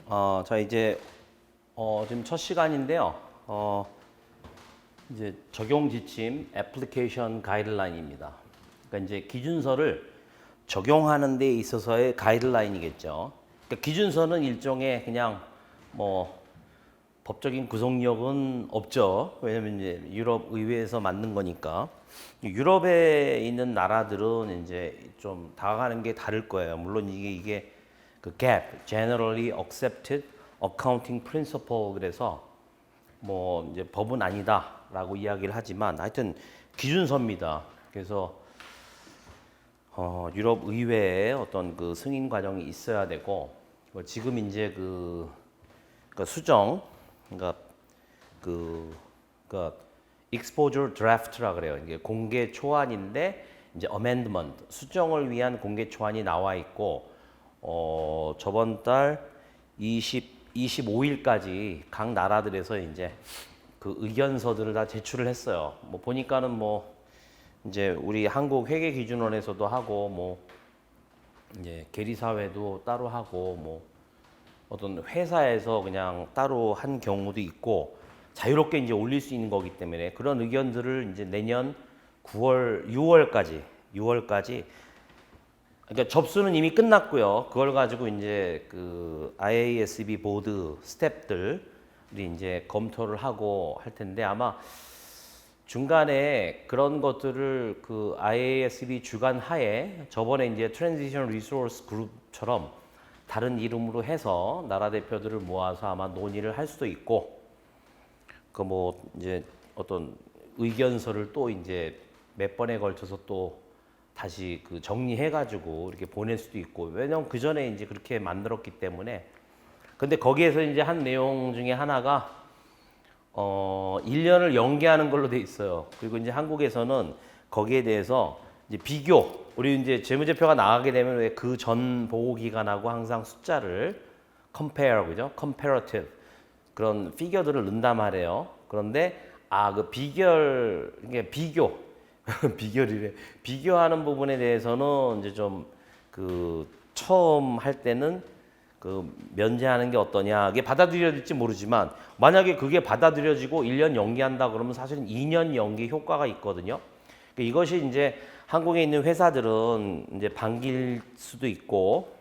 자 이제 지금 첫 시간인데요. 이제 적용 지침 애플리케이션 가이드라인입니다. 그러니까 이제 기준서를 적용하는 데 있어서의 가이드라인이겠죠. 그러니까 기준서는 일종의 그냥 뭐 법적인 구속력은 없죠. 왜냐면 이제 유럽 의회에서 만든 거니까. 유럽에 있는 나라들은 이제 좀 다가가는 게 다를 거예요. 물론 이게 그 GAAP, Generally Accepted Accounting Principle 그래서 뭐 이제 법은 아니다라고 이야기를 하지만 하여튼 기준서입니다. 그래서 유럽 의회에 어떤 그 승인 과정이 있어야 되고 지금 이제 그 수정 그러니까 그러니까 exposure draft라 그래요. 이게 공개 초안인데 이제 amendment 수정을 위한 공개 초안이 나와 있고 저번 달 25일까지 각 나라들에서 이제 그 의견서들을 다 제출을 했어요. 뭐 보니까는 뭐 이제 우리 한국 회계기준원에서도 하고 뭐 이제 계리사회도 따로 하고 뭐 어떤 회사에서 그냥 따로 한 경우도 있고 자유롭게 이제 올릴 수 있는 거기 때문에 그런 의견들을 이제 내년 6월까지 그러니까 접수는 이미 끝났고요. 그걸 가지고 이제 그 IASB 보드 스텝들이 이제 검토를 하고 할 텐데 아마 중간에 그런 것들을 그 IASB 주관 하에 저번에 이제 트랜지션 리소스 그룹처럼 다른 이름으로 해서 나라 대표들을 모아서 아마 논의를 할 수도 있고 그 뭐 이제 어떤 의견서를 또 이제 몇 번에 걸쳐서 또 다시 그 정리해가지고 이렇게 보낼 수도 있고 왜냐면 그 전에 이제 그렇게 만들었기 때문에 근데 거기에서 이제 한 내용 중에 하나가 1년을 연기하는 걸로 돼 있어요. 그리고 이제 한국에서는 거기에 대해서 이제 비교 우리 이제 재무제표가 나가게 되면 왜 그 전 보고 기간하고 항상 숫자를 compare 그죠? comparative 그런 피겨들을 넣는단 말이에요. 그런데 그 이게 비교 비교를 비교하는 부분에 대해서는 이제 좀 그 처음 할 때는 그 면제하는 게 어떠냐 이게 받아들여질지 모르지만 만약에 그게 받아들여지고 1년 연기한다 그러면 사실은 2년 연기 효과가 있거든요. 그러니까 이것이 이제 한국에 있는 회사들은 이제 반길 수도 있고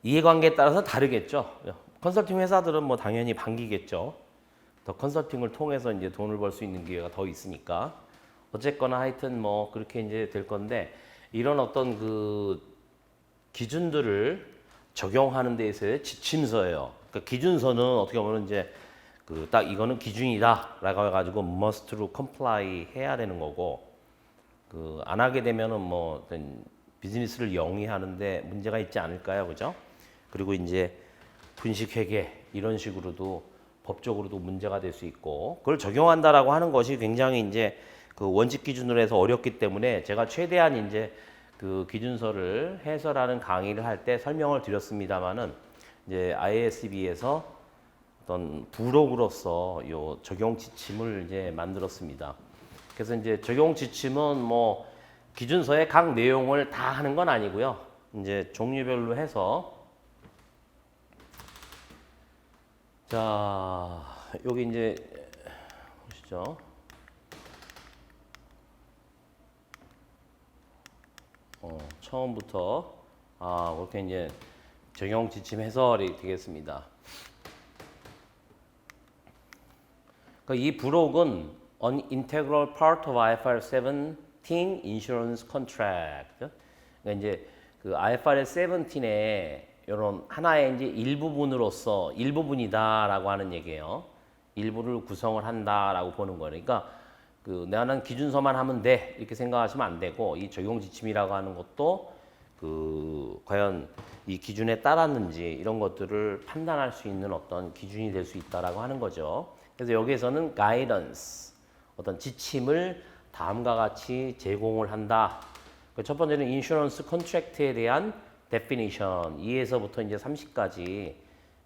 이해관계에 따라서 다르겠죠. 컨설팅 회사들은 뭐 당연히 반기겠죠. 더 컨설팅을 통해서 이제 돈을 벌 수 있는 기회가 더 있으니까. 어쨌거나 하여튼 뭐 그렇게 이제 될 건데 이런 어떤 그 기준들을 적용하는 데 있어서의 지침서예요. 그러니까 기준서는 어떻게 보면 이제 그 딱 이거는 기준이다라고 해가지고 must로 comply 해야 되는 거고 그 안 하게 되면은 뭐 어떤 비즈니스를 영위하는데 문제가 있지 않을까요, 그죠? 그리고 이제 분식회계 이런 식으로도 법적으로도 문제가 될 수 있고 그걸 적용한다라고 하는 것이 굉장히 이제 그 원칙 기준으로 해서 어렵기 때문에 제가 최대한 이제 그 기준서를 해설하는 강의를 할 때 설명을 드렸습니다만은 이제 IASB에서 어떤 부록으로서 요 적용 지침을 이제 만들었습니다. 그래서 이제 적용 지침은 뭐 기준서의 각 내용을 다 하는 건 아니고요. 이제 종류별로 해서 자 여기 이제 보시죠. 처음부터 그렇게 이제 적용 지침 해설이 되겠습니다. 그러니까 이 부록은 an integral part of IFRS 17 insurance contract. 그러니까 이제 그 IFRS 17의 이런 하나의 이제 일부분으로서 일부분이다라고 하는 얘기예요. 일부를 구성을 한다라고 보는 거예요. 그러니까 그 내가 난 기준서만 하면 돼 이렇게 생각하시면 안 되고 이 적용 지침이라고 하는 것도 그 과연 이 기준에 따랐는지 이런 것들을 판단할 수 있는 어떤 기준이 될 수 있다라고 하는 거죠. 그래서 여기에서는 guidance 어떤 지침을 다음과 같이 제공을 한다. 첫 번째는 인슈런스 컨트랙트에 대한 definition 2에서부터 이제 30까지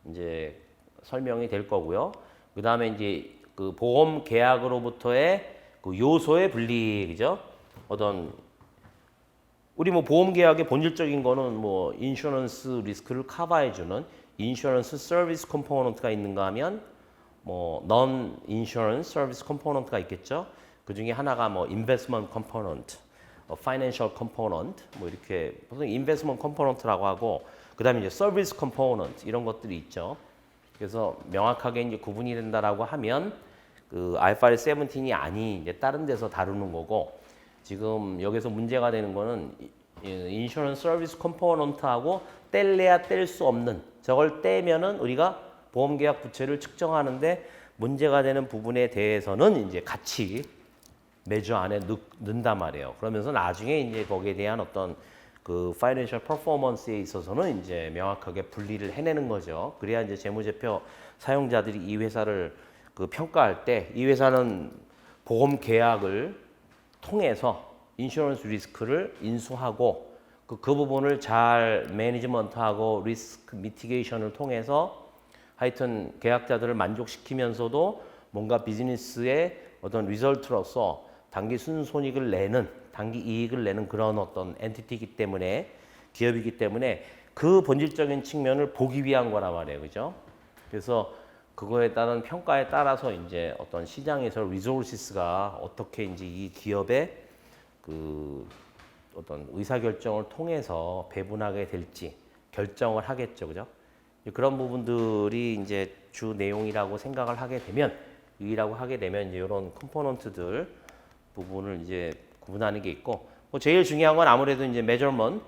이제 설명이 될 거고요. 그 다음에 이제 그 보험 계약으로부터의 그 요소의 분리, 그죠? 어떤 우리 뭐 보험 계약의 본질적인 거는 뭐 인슈런스 리스크를 커버해주는 인슈런스 서비스 컴포넌트가 있는가 하면 뭐 non insurance service component가 있겠죠. 그 중에 하나가 뭐 investment component, financial component 뭐 이렇게 보통 investment component라고 하고 그다음에 이제 service component 이런 것들이 있죠. 그래서 명확하게 이제 구분이 된다라고 하면 그 IFRS 17이 아니 이제 다른 데서 다루는 거고 지금 여기서 문제가 되는 거는 인슈런스 서비스 컴포넌트하고 뗄래야 뗄 수 없는 저걸 떼면은 우리가 보험계약 부채를 측정하는데 문제가 되는 부분에 대해서는 이제 같이 매주 안에 넣는단 말이에요. 그러면서 나중에 이제 거기에 대한 어떤 그 파이낸셜 퍼포먼스에 있어서는 이제 명확하게 분리를 해내는 거죠. 그래야 이제 재무제표 사용자들이 이 회사를 그 평가할 때 이 회사는 보험 계약을 통해서 인슈런스 리스크를 인수하고 그 부분을 잘 매니지먼트하고 리스크 미티게이션을 통해서 하여튼 계약자들을 만족시키면서도 뭔가 비즈니스의 어떤 리설트로서 단기 순손익을 내는 단기 이익을 내는 그런 어떤 엔티티이기 때문에 기업이기 때문에 그 본질적인 측면을 보기 위한 거란 말이에요. 그죠? 그래서 그거에 따른 평가에 따라서 이제 어떤 시장에서 리소시스가 어떻게 이제 이 기업의 그 어떤 의사결정을 통해서 배분하게 될지 결정을 하겠죠. 그죠? 그런 부분들이 이제 주 내용이라고 생각을 하게 되면 이라고 하게 되면 이제 이런 컴포넌트들 부분을 이제 구분하는 게 있고 뭐 제일 중요한 건 아무래도 이제 measurement,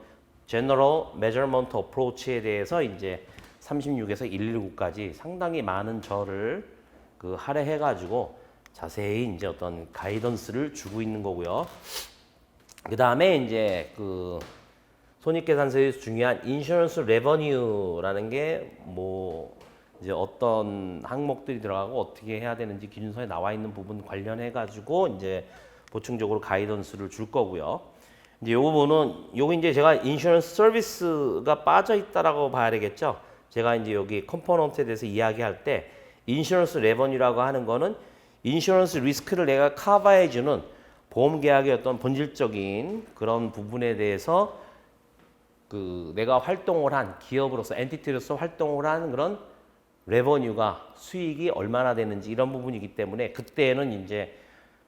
general measurement approach에 대해서 이제 36에서 119까지 상당히 많은 절을 그 할애해 가지고 자세히 이제 어떤 가이던스를 주고 있는 거고요. 그 다음에 이제 그 손익계산서에서 중요한 인슈런스 레버뉴라는 게 뭐 이제 어떤 항목들이 들어가고 어떻게 해야 되는지 기준서에 나와 있는 부분 관련해 가지고 이제 보충적으로 가이던스를 줄 거고요. 이제 요 부분은 요거 이제 제가 인슈런스 서비스가 빠져 있다라고 봐야 되겠죠. 제가 이제 여기 컴포넌트에 대해서 이야기할 때 인슈런스 레버뉴라고 하는 거는 인슈런스 리스크를 내가 커버해 주는 보험 계약의 어떤 본질적인 그런 부분에 대해서 그 내가 활동을 한 기업으로서 엔티티로서 활동을 한 그런 레버뉴가 수익이 얼마나 되는지 이런 부분이기 때문에 그때는 이제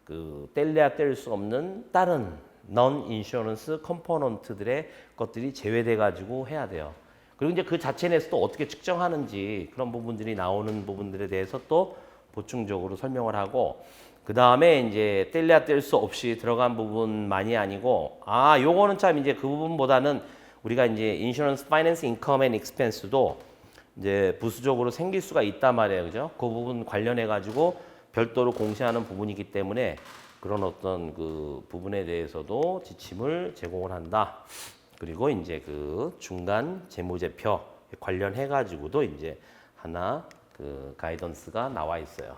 그 뗄래야 뗄 수 없는 다른 non 인슈런스 컴포넌트들의 것들이 제외돼 가지고 해야 돼요. 그리고 이제 그 자체 내에서 또 어떻게 측정하는지 그런 부분들이 나오는 부분들에 대해서 또 보충적으로 설명을 하고 그 다음에 이제 뗄래야 뗄 수 없이 들어간 부분만이 아니고 요거는 참 이제 그 부분보다는 우리가 이제 인슈런스 파이낸스 인컴 앤 익스펜스도 이제 부수적으로 생길 수가 있단 말이에요. 그죠? 그 부분 관련해 가지고 별도로 공시하는 부분이기 때문에 그런 어떤 그 부분에 대해서도 지침을 제공을 한다. 그리고 이제 그 중간 재무제표 관련해 가지고도 이제 하나 그 가이던스가 나와 있어요.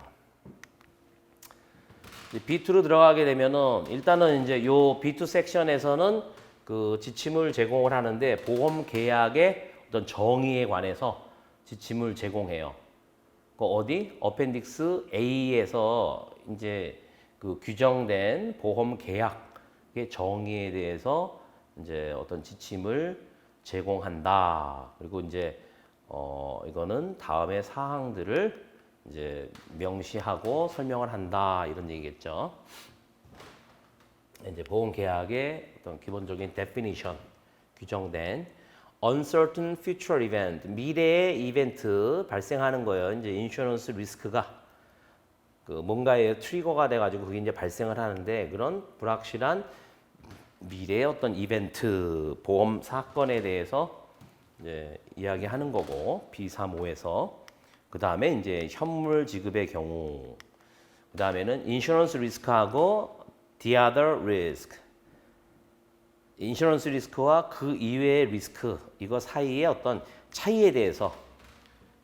B2로 들어가게 되면은 일단은 이제 요 B2 섹션에서는 그 지침을 제공을 하는데 보험 계약의 어떤 정의에 관해서 지침을 제공해요. 그 어디? 어펜딕스 A에서 이제 그 규정된 보험 계약의 정의에 대해서 이제 어떤 지침을 제공한다. 그리고 이제 이거는 다음의 사항들을 이제 명시하고 설명을 한다 이런 얘기겠죠. 이제 보험 계약의 어떤 기본적인 definition 규정된 uncertain future event 미래의 이벤트 발생하는 거예요. 이제 인슈런스 리스크가 그 뭔가의 트리거가 돼가지고 그게 이제 발생을 하는데 그런 불확실한 미래의 어떤 이벤트 보험 사건에 대해서 이제 이야기하는 거고 B35에서 그 다음에 이제 현물 지급의 경우 그 다음에는 인슈런스 리스크하고 the other risk 인슈런스 리스크와 그 이외의 리스크 이거 사이의 어떤 차이에 대해서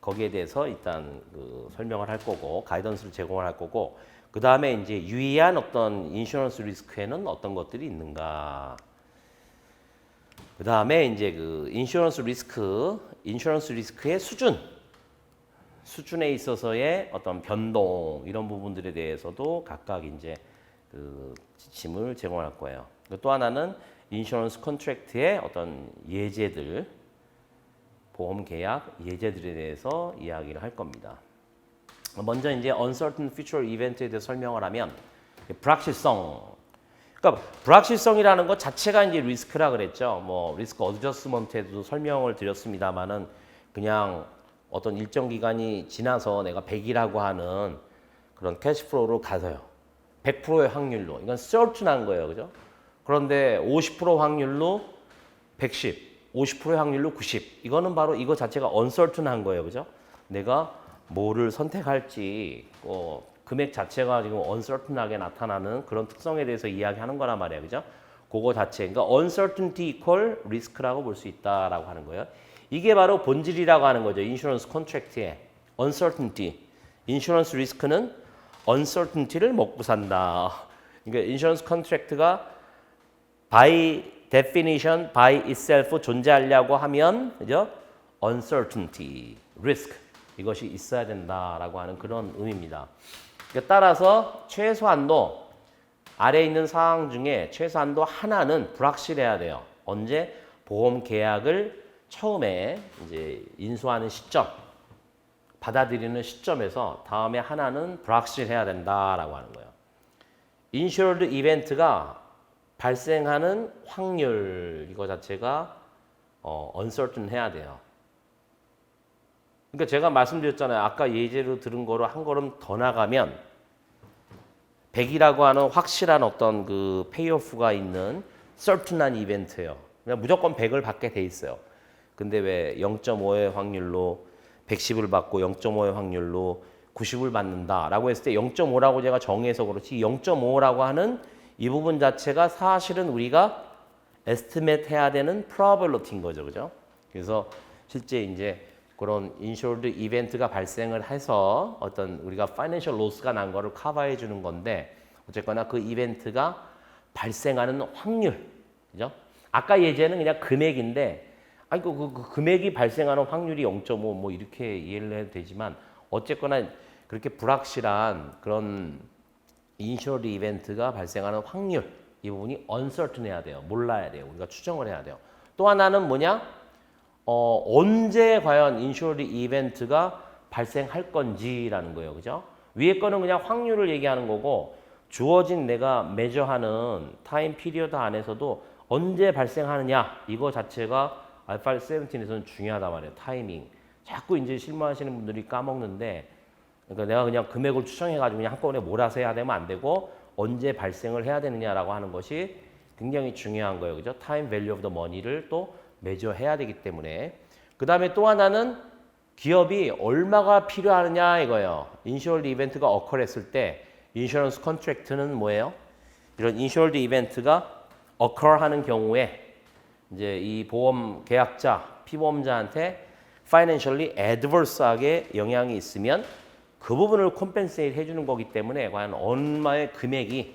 거기에 대해서 일단 그 설명을 할 거고 가이던스를 제공을 할 거고 그 다음에 이제 유의한 어떤 인슈런스 리스크에는 어떤 것들이 있는가 그 다음에 이제 그 인슈런스 리스크의 수준에 있어서의 어떤 변동 이런 부분들에 대해서도 각각 이제 그 지침을 제공할 거예요. 또 하나는 인슈런스 컨트랙트의 어떤 예제들 보험 계약 예제들에 대해서 이야기를 할 겁니다. 먼저 이제 uncertain future event에 대해서 설명을 하면 불확실성. 그러니까 불확실성이라는 것 자체가 이제 리스크라 그랬죠. 뭐 리스크 어드저스먼트에도 설명을 드렸습니다만은 그냥 어떤 일정 기간이 지나서 내가 100이라고 하는 그런 캐시플로우로 가서요. 100%의 확률로. 이건 certain한 거예요. 그죠? 그런데 50% 확률로 110, 50%의 확률로 90. 이거는 바로 이거 자체가 uncertain한 거예요. 그죠? 내가 뭐를 선택할지 금액 자체가 지금 uncertain하게 나타나는 그런 특성에 대해서 이야기하는 거란 말이에요. 그죠? 그거 자체. 그러니까 uncertainty equal risk라고 볼 수 있다라고 하는 거예요. 이게 바로 본질이라고 하는 거죠. 인슈런스 컨트랙트의 uncertainty. 인슈런스 리스크는 uncertainty를 먹고 산다. 그러니까 인슈런스 컨트랙트가 by definition, by itself 존재하려고 하면 그죠? uncertainty, risk 이것이 있어야 된다라고 하는 그런 의미입니다. 따라서 최소한도 아래에 있는 사항 중에 최소한도 하나는 불확실해야 돼요. 언제? 보험 계약을 처음에 이제 인수하는 시점, 받아들이는 시점에서 다음에 하나는 불확실해야 된다라고 하는 거예요. 인슈어드 이벤트가 발생하는 확률 이거 자체가 uncertain 해야 돼요. 그러니까 제가 말씀드렸잖아요. 아까 예제로 들은 거로 한 걸음 더 나가면 100이라고 하는 확실한 어떤 그 페이오프가 있는 certain한 이벤트예요. 그냥 무조건 100을 받게 돼 있어요. 근데 왜 0.5의 확률로 110을 받고 0.5의 확률로 90을 받는다라고 했을 때 0.5라고 제가 정해서 그렇지 0.5라고 하는 이 부분 자체가 사실은 우리가 estimate 해야 되는 probability인 거죠. 그죠? 그래서 실제 이제 그런 insured 이벤트가 발생을 해서 어떤 우리가 financial loss가 난 거를 커버해 주는 건데 어쨌거나 그 이벤트가 발생하는 확률. 그죠? 아까 예제는 그냥 금액인데 아니 그 금액이 발생하는 확률이 0.5 뭐 이렇게 이해를 해도 되지만 어쨌거나 그렇게 불확실한 그런 인슈어드 이벤트가 발생하는 확률 이 부분이 uncertain 해야 돼요. 몰라야 돼요. 우리가 추정을 해야 돼요. 또 하나는 뭐냐? 언제 과연 인슈어드 이벤트가 발생할 건지라는 거예요. 그죠? 위에 거는 그냥 확률을 얘기하는 거고 주어진 내가 매저하는 타임 피리어드 안에서도 언제 발생하느냐 이거 자체가 알파 17에서는 중요하단 말이에요. 타이밍. 자꾸 이제 실무하시는 분들이 까먹는데 그러니까 내가 그냥 금액을 추정해가지고 그냥 한꺼번에 몰아서 해야 되면 안 되고 언제 발생을 해야 되느냐라고 하는 것이 굉장히 중요한 거예요. 그죠? 타임 밸류 오브 더 머니를 또 매저해야 되기 때문에 그 다음에 또 하나는 기업이 얼마가 필요하느냐 이거예요. 인슈어드 이벤트가 어컬했을 때 인슈런스 컨트랙트는 뭐예요? 이런 인슈어드 이벤트가 어컬하는 경우에 이제 이 보험 계약자, 피보험자한테 financially adverse하게 영향이 있으면 그 부분을 컴펜세이트 해주는 거기 때문에 과연 얼마의 금액이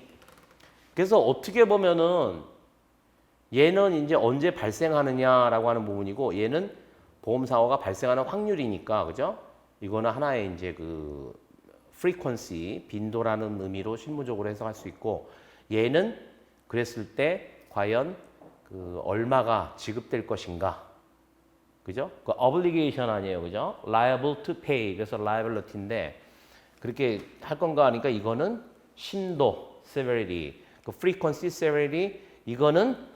그래서 어떻게 보면은 얘는 이제 언제 발생하느냐라고 하는 부분이고 얘는 보험 사고가 발생하는 확률이니까 그죠? 이거는 하나의 이제 그 frequency 빈도라는 의미로 실무적으로 해석할 수 있고 얘는 그랬을 때 과연 그 얼마가 지급될 것인가 그죠? 그 obligation 아니에요 그죠? liable to pay 그래서 liability인데 그렇게 할 건가 하니까 이거는 신도 severity 그 frequency severity 이거는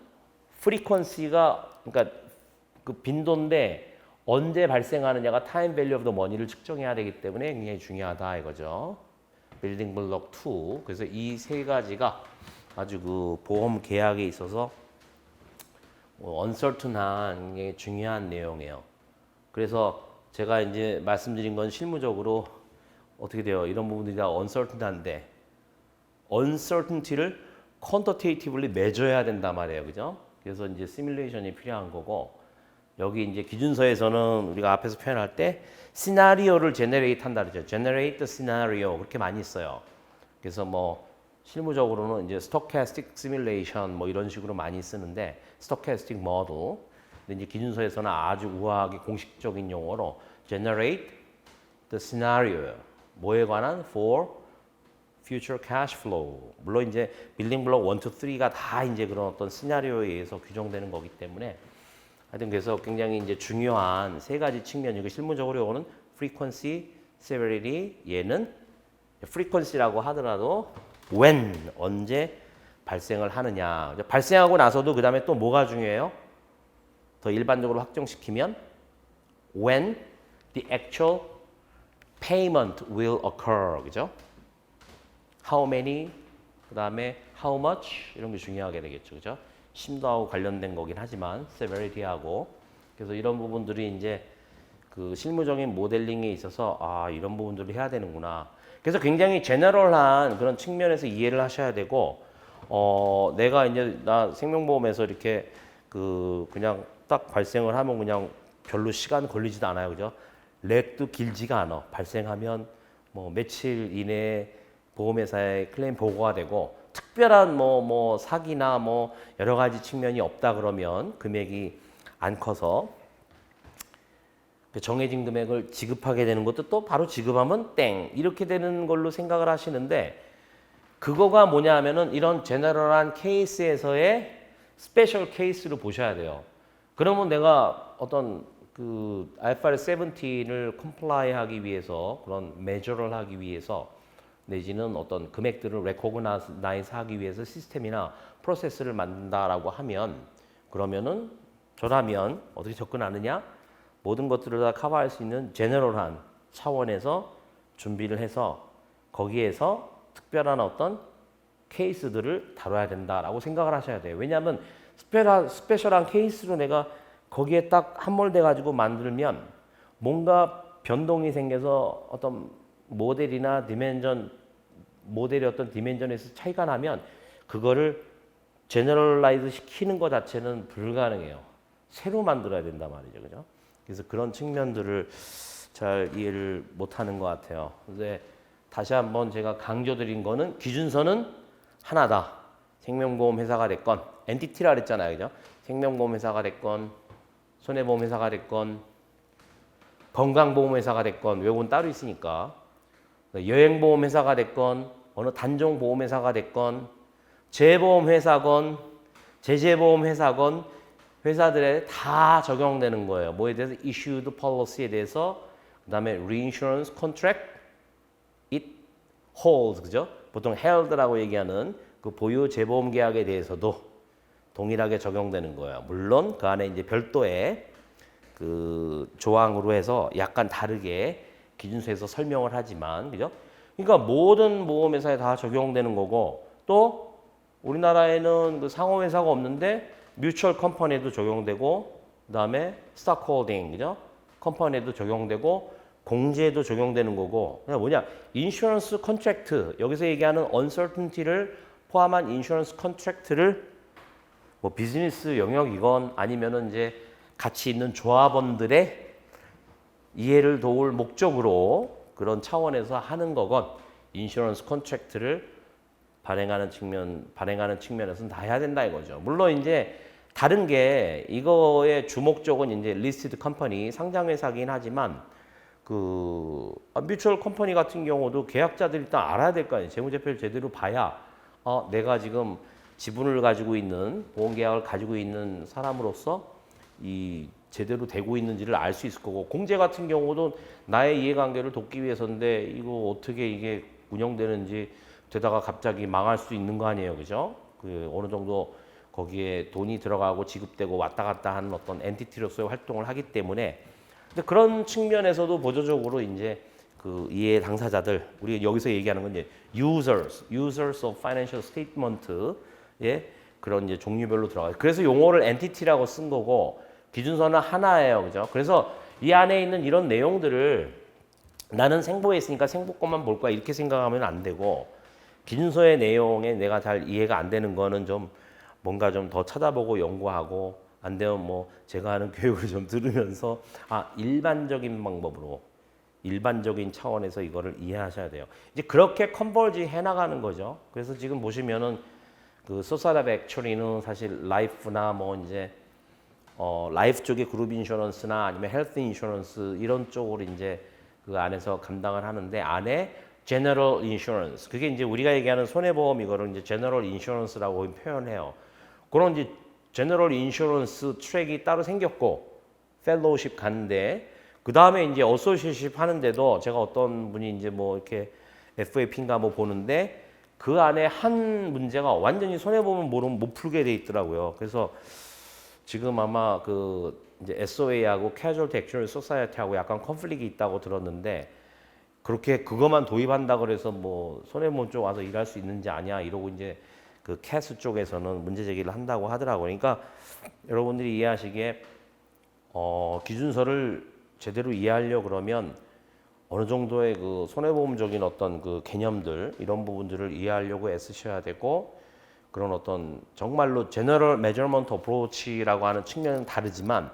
frequency가 그러니까 그 빈도인데 언제 발생하느냐가 time value of the money를 측정해야 되기 때문에 굉장히 중요하다 이거죠. building block 2 그래서 이 세 가지가 아주 그 보험 계약에 있어서 uncertain한 굉장히 중요한 내용이에요. 그래서 제가 이제 말씀드린 건 실무적으로 어떻게 돼요? 이런 부분들이 다 uncertain한데 uncertainty를 quantitatively 매줘야 된단 말이에요. 그죠? 그래서 이제 시뮬레이션이 필요한 거고 여기 이제 기준서에서는 우리가 앞에서 표현할 때 시나리오를 제너레이트 한다 그러죠. generate the scenario 그렇게 많이 써요. 그래서 뭐 실무적으로는 이제 stochastic simulation 뭐 이런 식으로 많이 쓰는데 stochastic model. 근데 이제 기준서에서는 아주 우아하게 공식적인 용어로 generate the scenario. 뭐에 관한 for future cash flow. 물론 이제 빌딩 블록 1, 2, 3가 다 이제 그런 어떤 시나리오에 의해서 규정되는 거기 때문에 하여튼 그래서 굉장히 이제 중요한 세 가지 측면이고 실무적으로 요거는 frequency, severity, 얘는 frequency라고 하더라도 when, 언제 발생을 하느냐. 발생하고 나서도 그 다음에 또 뭐가 중요해요? 더 일반적으로 확정시키면 when the actual payment will occur. 그죠? how many, 그 다음에 how much 이런 게 중요하게 되겠죠. 그죠? 심도하고 관련된 거긴 하지만 severity하고 그래서 이런 부분들이 이제 그 실무적인 모델링에 있어서 아 이런 부분들을 해야 되는구나. 그래서 굉장히 제너럴한 그런 측면에서 이해를 하셔야 되고 내가 이제 나 생명보험에서 이렇게 그냥 딱 발생을 하면 그냥 별로 시간 걸리지도 않아요. 그죠? 렉도 길지가 않아. 발생하면 뭐 며칠 이내에 보험회사에 클레임 보고가 되고 특별한 뭐 사기나 뭐 여러 가지 측면이 없다 그러면 금액이 안 커서 정해진 금액을 지급하게 되는 것도 또 바로 지급하면 땡 이렇게 되는 걸로 생각을 하시는데 그거가 뭐냐 하면은 이런 제너럴한 케이스에서의 스페셜 케이스로 보셔야 돼요. 그러면 내가 어떤 그 IFRS 17을 컴플라이 하기 위해서 그런 메저를 하기 위해서 내지는 어떤 금액들을 레코그나이즈 하기 위해서 시스템이나 프로세스를 만든다라고 하면 그러면은 저라면 어떻게 접근하느냐? 모든 것들을 다 커버할 수 있는 제너럴한 차원에서 준비를 해서 거기에서 특별한 어떤 케이스들을 다뤄야 된다라고 생각을 하셔야 돼요. 왜냐하면 스페셜한 케이스로 내가 거기에 딱 함몰돼 가지고 만들면 뭔가 변동이 생겨서 어떤 모델이나 모델의 어떤 디멘전에서 차이가 나면 그거를 제너럴라이즈 시키는 것 자체는 불가능해요. 새로 만들어야 된단 말이죠. 그죠? 그래서 그런 측면들을 잘 이해를 못하는 것 같아요. 근데 다시 한번 제가 강조드린 거는 기준서는 하나다. 생명보험 회사가 됐건 엔티티라 그랬잖아요. 그죠? 생명보험 회사가 됐건 손해보험 회사가 됐건 건강보험 회사가 됐건 외국은 따로 있으니까 여행보험 회사가 됐건 어느 단종 보험 회사가 됐건 재보험 회사건 제재보험 회사건 회사들에 다 적용되는 거예요. 뭐에 대해서 issued policy에 대해서 그다음에 reinsurance contract it holds 그죠? 보통 held라고 얘기하는 그 보유 재보험 계약에 대해서도 동일하게 적용되는 거예요. 물론 그 안에 이제 별도의 그 조항으로 해서 약간 다르게 기준서에서 설명을 하지만 그죠? 그러니까 모든 보험회사에 다 적용되는 거고 또 우리나라에는 그 상호회사가 없는데 뮤추얼 컴퍼니에도 적용되고 그다음에 스톡홀딩 그죠? 컴퍼니에도 적용되고 공제에도 적용되는 거고 그냥 뭐냐 인슈런스 컨트랙트 여기서 얘기하는 uncertainty를 포함한 인슈런스 컨트랙트를 뭐 비즈니스 영역이건 아니면은 이제 같이 있는 조합원들의 이해를 도울 목적으로 그런 차원에서 하는 거건 인슈런스 컨트랙트를 발행하는 측면에서는 다 해야 된다 이거죠. 물론 이제 다른 게 이거의 주목적은 이제 리스티드 컴퍼니 상장 회사긴 하지만 그 뮤추얼 컴퍼니 같은 경우도 계약자들이 일단 알아야 될 거 아니에요. 재무제표를 제대로 봐야 내가 지금 지분을 가지고 있는 보험계약을 가지고 있는 사람으로서 이 제대로 되고 있는지를 알 수 있을 거고 공제 같은 경우도 나의 이해관계를 돕기 위해서인데 이거 어떻게 이게 운영되는지 되다가 갑자기 망할 수 있는 거 아니에요, 그죠? 그 어느 정도 거기에 돈이 들어가고 지급되고 왔다 갔다 하는 어떤 엔티티로서의 활동을 하기 때문에 근데 그런 측면에서도 보조적으로 이제 그 이해 당사자들 우리가 여기서 얘기하는 건 이제 users of financial statement의 그런 이제 종류별로 들어가요. 그래서 용어를 엔티티라고 쓴 거고 기준서는 하나예요, 그죠? 그래서 이 안에 있는 이런 내용들을 나는 생보에 있으니까 생보 것만 볼 거야 이렇게 생각하면 안 되고 기준서의 내용에 내가 잘 이해가 안 되는 거는 좀 뭔가 좀 더 찾아보고 연구하고 안 되면 뭐 제가 하는 교육을 좀 들으면서 일반적인 방법으로 일반적인 차원에서 이거를 이해하셔야 돼요. 이제 그렇게 컨버지 해나가는 거죠. 그래서 지금 보시면은 그 소셜 액츄리는 사실 라이프나 뭐 이제 라이프 쪽의 그룹 인슈런스나 아니면 헬스 인슈런스 이런 쪽으로 이제 그 안에서 감당을 하는데 안에 제너럴 인슈런스 그게 이제 우리가 얘기하는 손해보험 이거를 이제 제너럴 인슈런스라고 표현해요. 그런 이제 제너럴 인슈런스 트랙이 따로 생겼고 펠로우십 갔는데 그 다음에 이제 어소시에이트십 하는데도 제가 어떤 분이 이제 뭐 이렇게 FAP인가 뭐 보는데 그 안에 한 문제가 완전히 손해 보면 모르면 못 풀게 돼 있더라고요. 그래서 지금 아마 그 이제 SOA하고 Casualty Actuarial Society하고 약간 컨플릭이 있다고 들었는데 그렇게 그것만 도입한다 그래서 뭐 손해보험 쪽 와서 일할 수 있는지 아니야 이러고 이제 그 캐스 쪽에서는 문제 제기를 한다고 하더라고요. 그러니까 여러분들이 이해하시기에 기준서를 제대로 이해하려 그러면 어느 정도의 그 손해보험적인 어떤 그 개념들 이런 부분들을 이해하려고 애쓰셔야 되고 그런 어떤 정말로 제너럴 메저먼트 어프로치라고 하는 측면은 다르지만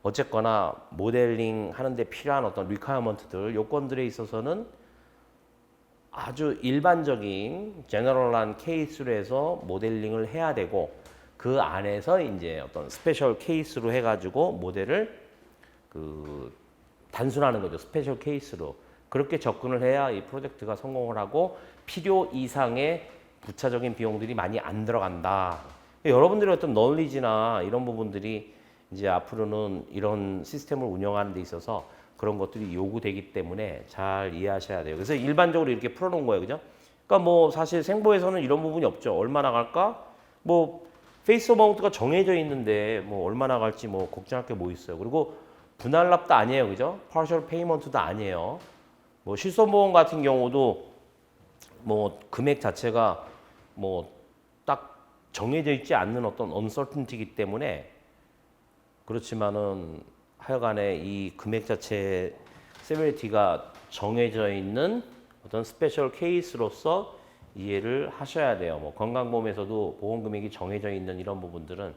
어쨌거나 모델링 하는데 필요한 어떤 리퀘어먼트들 요건들에 있어서는 아주 일반적인 제너럴한 케이스로 해서 모델링을 해야 되고 그 안에서 이제 어떤 스페셜 케이스로 해가지고 모델을 그 단순하는 거죠. 스페셜 케이스로 그렇게 접근을 해야 이 프로젝트가 성공을 하고 필요 이상의 부차적인 비용들이 많이 안 들어간다. 여러분들의 어떤 널리지나 이런 부분들이 이제 앞으로는 이런 시스템을 운영하는 데 있어서 그런 것들이 요구되기 때문에 잘 이해하셔야 돼요. 그래서 일반적으로 이렇게 풀어놓은 거예요. 그죠? 그러니까 뭐 사실 생보에서는 이런 부분이 없죠. 얼마나 갈까? 뭐 페이스 어마운트가 정해져 있는데 뭐 얼마나 갈지 뭐 걱정할 게 뭐 있어요. 그리고 분할납도 아니에요. 그죠? 파셜 페이먼트도 아니에요. 뭐 실손보험 같은 경우도 뭐 금액 자체가 뭐 딱 정해져 있지 않는 어떤 언서튼티이기 때문에 그렇지만은 하여간에 이 금액 자체의 세베리티가 정해져 있는 어떤 스페셜 케이스로서 이해를 하셔야 돼요. 뭐 건강보험에서도 보험 금액이 정해져 있는 이런 부분들은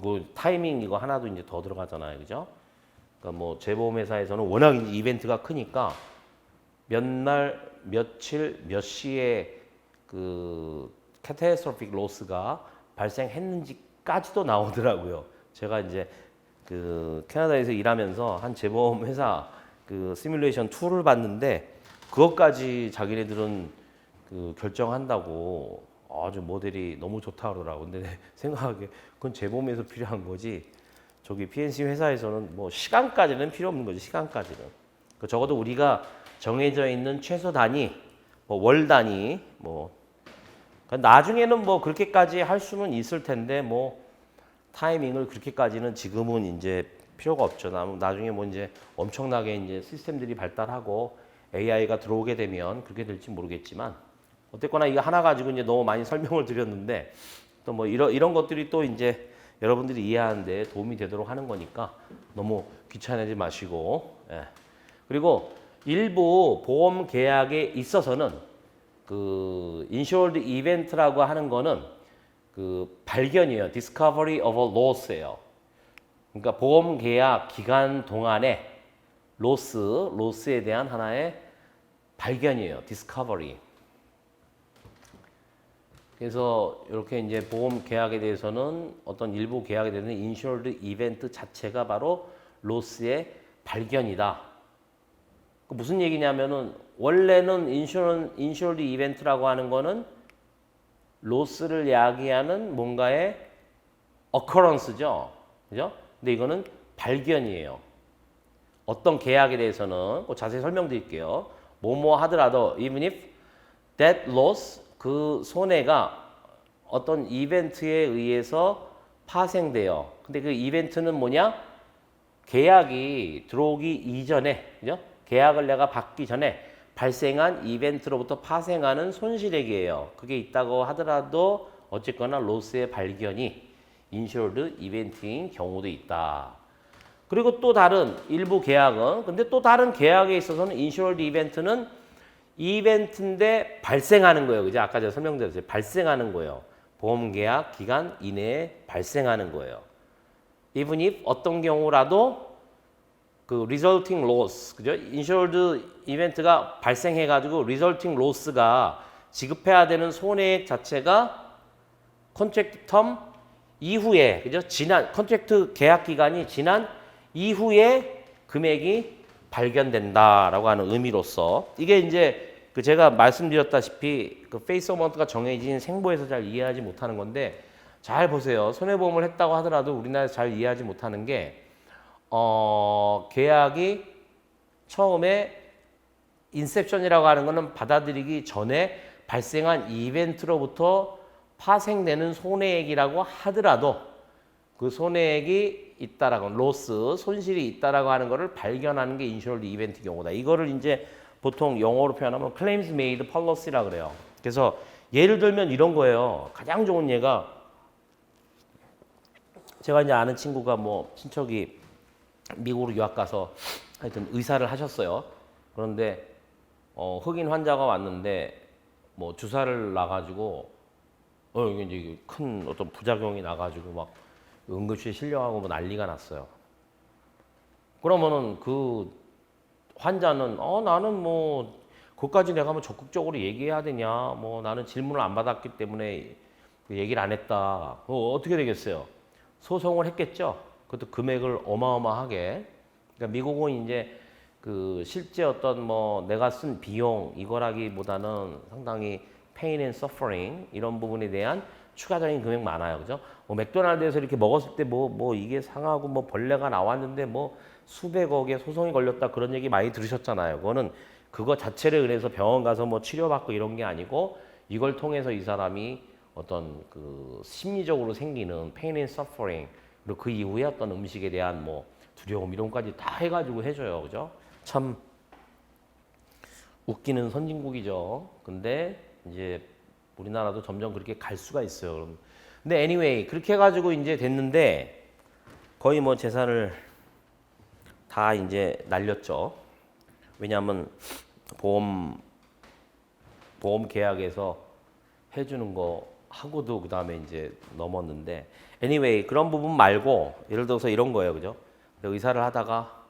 그 타이밍 이거 하나도 이제 더 들어가잖아요. 그죠? 그러니까 뭐 재보험회사에서는 워낙 이제 이벤트가 크니까 몇 날, 며칠, 몇 시에 그 캐타스트로픽 로스가 발생했는지까지도 나오더라고요. 제가 이제 그 캐나다에서 일하면서 한 재보험 회사 그 시뮬레이션 툴을 봤는데 그것까지 자기네들은 그 결정한다고 아주 모델이 너무 좋다 그러더라고. 근데 내 생각하기에 그건 재보험에서 필요한 거지. 저기 PNC 회사에서는 뭐 시간까지는 필요 없는 거지. 시간까지는. 적어도 우리가 정해져 있는 최소 단위, 뭐 월 단위, 뭐 나중에는 뭐 그렇게까지 할 수는 있을 텐데 뭐 타이밍을 그렇게까지는 지금은 이제 필요가 없죠. 나중에 뭐 이제 엄청나게 이제 시스템들이 발달하고 AI가 들어오게 되면 그렇게 될지 모르겠지만 어쨌거나 이거 하나 가지고 이제 너무 많이 설명을 드렸는데 또 뭐 이런 것들이 또 이제 여러분들이 이해하는데 도움이 되도록 하는 거니까 너무 귀찮아지 마시고 그리고 일부 보험 계약에 있어서는 그 인슈어드 이벤트라고 하는 거는 그 발견이에요. Discovery of a loss예요. 그러니까 보험 계약 기간 동안에 로스에 대한 하나의 발견이에요. Discovery. 그래서 이렇게 이제 보험 계약에 대해서는 어떤 일부 계약에 대해서는 인슈어드 이벤트 자체가 바로 로스의 발견이다. 무슨 얘기냐면은 원래는 인슈어드 이벤트라고 하는 거는 로스를 야기하는 뭔가의 occurrence죠. 그죠? 근데 이거는 발견이에요. 어떤 계약에 대해서는 자세히 설명드릴게요. 뭐뭐 하더라도 even if that loss 그 손해가 어떤 이벤트에 의해서 파생돼요. 근데 그 이벤트는 뭐냐? 계약이 들어오기 이전에, 그죠? 계약을 내가 받기 전에 발생한 이벤트로부터 파생하는 손실액이에요. 그게 있다고 하더라도 어쨌거나 로스의 발견이 인슈어드 이벤트인 경우도 있다. 그리고 또 다른 일부 계약은 근데 또 다른 계약에 있어서는 인슈어드 이벤트는 이벤트인데 발생하는 거예요. 그죠? 아까 제가 설명드렸어요. 발생하는 거예요. 보험 계약 기간 이내에 발생하는 거예요. even if 어떤 경우라도 그 resulting loss, 그죠? 인슈어드 이벤트가 발생해가지고 resulting loss가 지급해야 되는 손해액 자체가 컨트랙트 텀 이후에, 그죠? 지난 컨트랙트 계약 기간이 지난 이후에 금액이 발견된다라고 하는 의미로서 이게 이제 그 제가 말씀드렸다시피 그 페이스 어마운트가 정해진 생보에서 잘 이해하지 못하는 건데 잘 보세요. 손해보험을 했다고 하더라도 우리나라에서 잘 이해하지 못하는 게 계약이 처음에 인셉션이라고 하는 거는 받아들이기 전에 발생한 이벤트로부터 파생되는 손해액이라고 하더라도 그 손해액이 있다라고 로스, 손실이 있다라고 하는 거를 발견하는 게 인슈어드 이벤트 경우다. 이거를 이제 보통 영어로 표현하면 claims made policy라 그래요. 그래서 예를 들면 이런 거예요. 가장 좋은 예가 제가 이제 아는 친구가 뭐 친척이 미국으로 유학 가서 하여튼 의사를 하셨어요. 그런데 흑인 환자가 왔는데 뭐 주사를 놔가지고 이게 이제 큰 어떤 부작용이 나가지고 막 응급실에 실려가고 뭐 난리가 났어요. 그러면은 그 환자는 나는 뭐 그것까지 내가 뭐 적극적으로 얘기해야 되냐, 뭐 나는 질문을 안 받았기 때문에 얘기를 안 했다. 어떻게 되겠어요? 소송을 했겠죠. 그것도 금액을 어마어마하게. 그러니까 미국은 이제 그 실제 어떤 뭐 내가 쓴 비용 이거라기보다는 상당히 pain and suffering 이런 부분에 대한 추가적인 금액 많아요, 그죠? 뭐 맥도날드에서 이렇게 먹었을 때 뭐 이게 상하고 뭐 벌레가 나왔는데 뭐 수백억의 소송이 걸렸다 그런 얘기 많이 들으셨잖아요. 그거는 그거 자체를 인해서 병원 가서 뭐 치료받고 이런 게 아니고 이걸 통해서 이 사람이 어떤 그 심리적으로 생기는 pain and suffering 그리고 그 이후에 어떤 음식에 대한 뭐 두려움 이런 것까지 다 해가지고 해줘요, 그죠? 참 웃기는 선진국이죠. 근데 이제 우리나라도 점점 그렇게 갈 수가 있어요. 그럼. 근데 anyway 그렇게 해가지고 이제 됐는데 거의 뭐 재산을 다 이제 날렸죠. 왜냐하면 보험 계약에서 해주는 거 하고도 그 다음에 이제 넘었는데 anyway 그런 부분 말고 예를 들어서 이런 거예요, 그죠? 의사를 하다가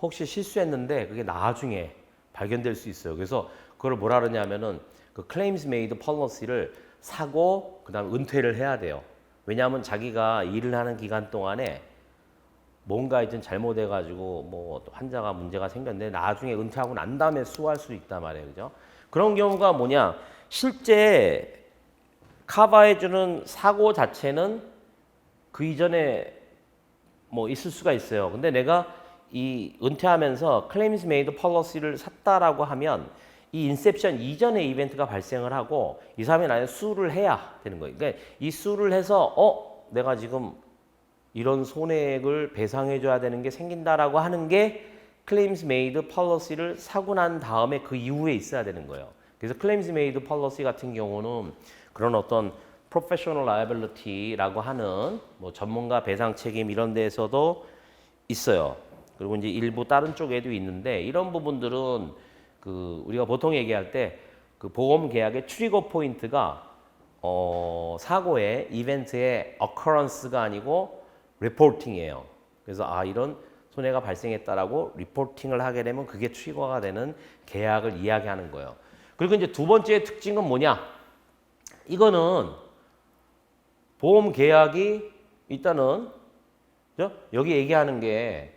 혹시 실수했는데 그게 나중에 발견될 수 있어요. 그래서 그걸 뭐라 그러냐면은 그 claims made policy를 사고 그다음 은퇴를 해야 돼요. 왜냐하면 자기가 일을 하는 기간 동안에 뭔가 하여튼 잘못해가지고 뭐 환자가 문제가 생겼는데 나중에 은퇴하고 난 다음에 수할 수 있단 말이에요, 그죠? 그런 경우가 뭐냐? 실제 커버해주는 사고 자체는 그 이전에 뭐 있을 수가 있어요. 근데 내가 이 은퇴하면서 claims made policy를 샀다라고 하면 이 인셉션 이전에 이벤트가 발생을 하고 이 사람이 나중에 수를 해야 되는 거예요. 그러니까 이 수를 해서 내가 지금 이런 손해액을 배상해 줘야 되는 게 생긴다라고 하는 게 claims made policy를 사고 난 다음에 그 이후에 있어야 되는 거예요. 그래서 claims made policy 같은 경우는 그런 어떤 professional liability라고 하는 뭐 전문가 배상 책임 이런 데에서도 있어요. 그리고 이제 일부 다른 쪽에도 있는데 이런 부분들은 그 우리가 보통 얘기할 때 그 보험 계약의 트리거 포인트가 사고의 이벤트의 occurrence가 아니고 리포팅이에요. 그래서 이런 손해가 발생했다라고 리포팅을 하게 되면 그게 트리거가 되는 계약을 이야기하는 거예요. 그리고 이제 두 번째 특징은 뭐냐? 이거는 보험 계약이 일단은 그죠? 여기 얘기하는 게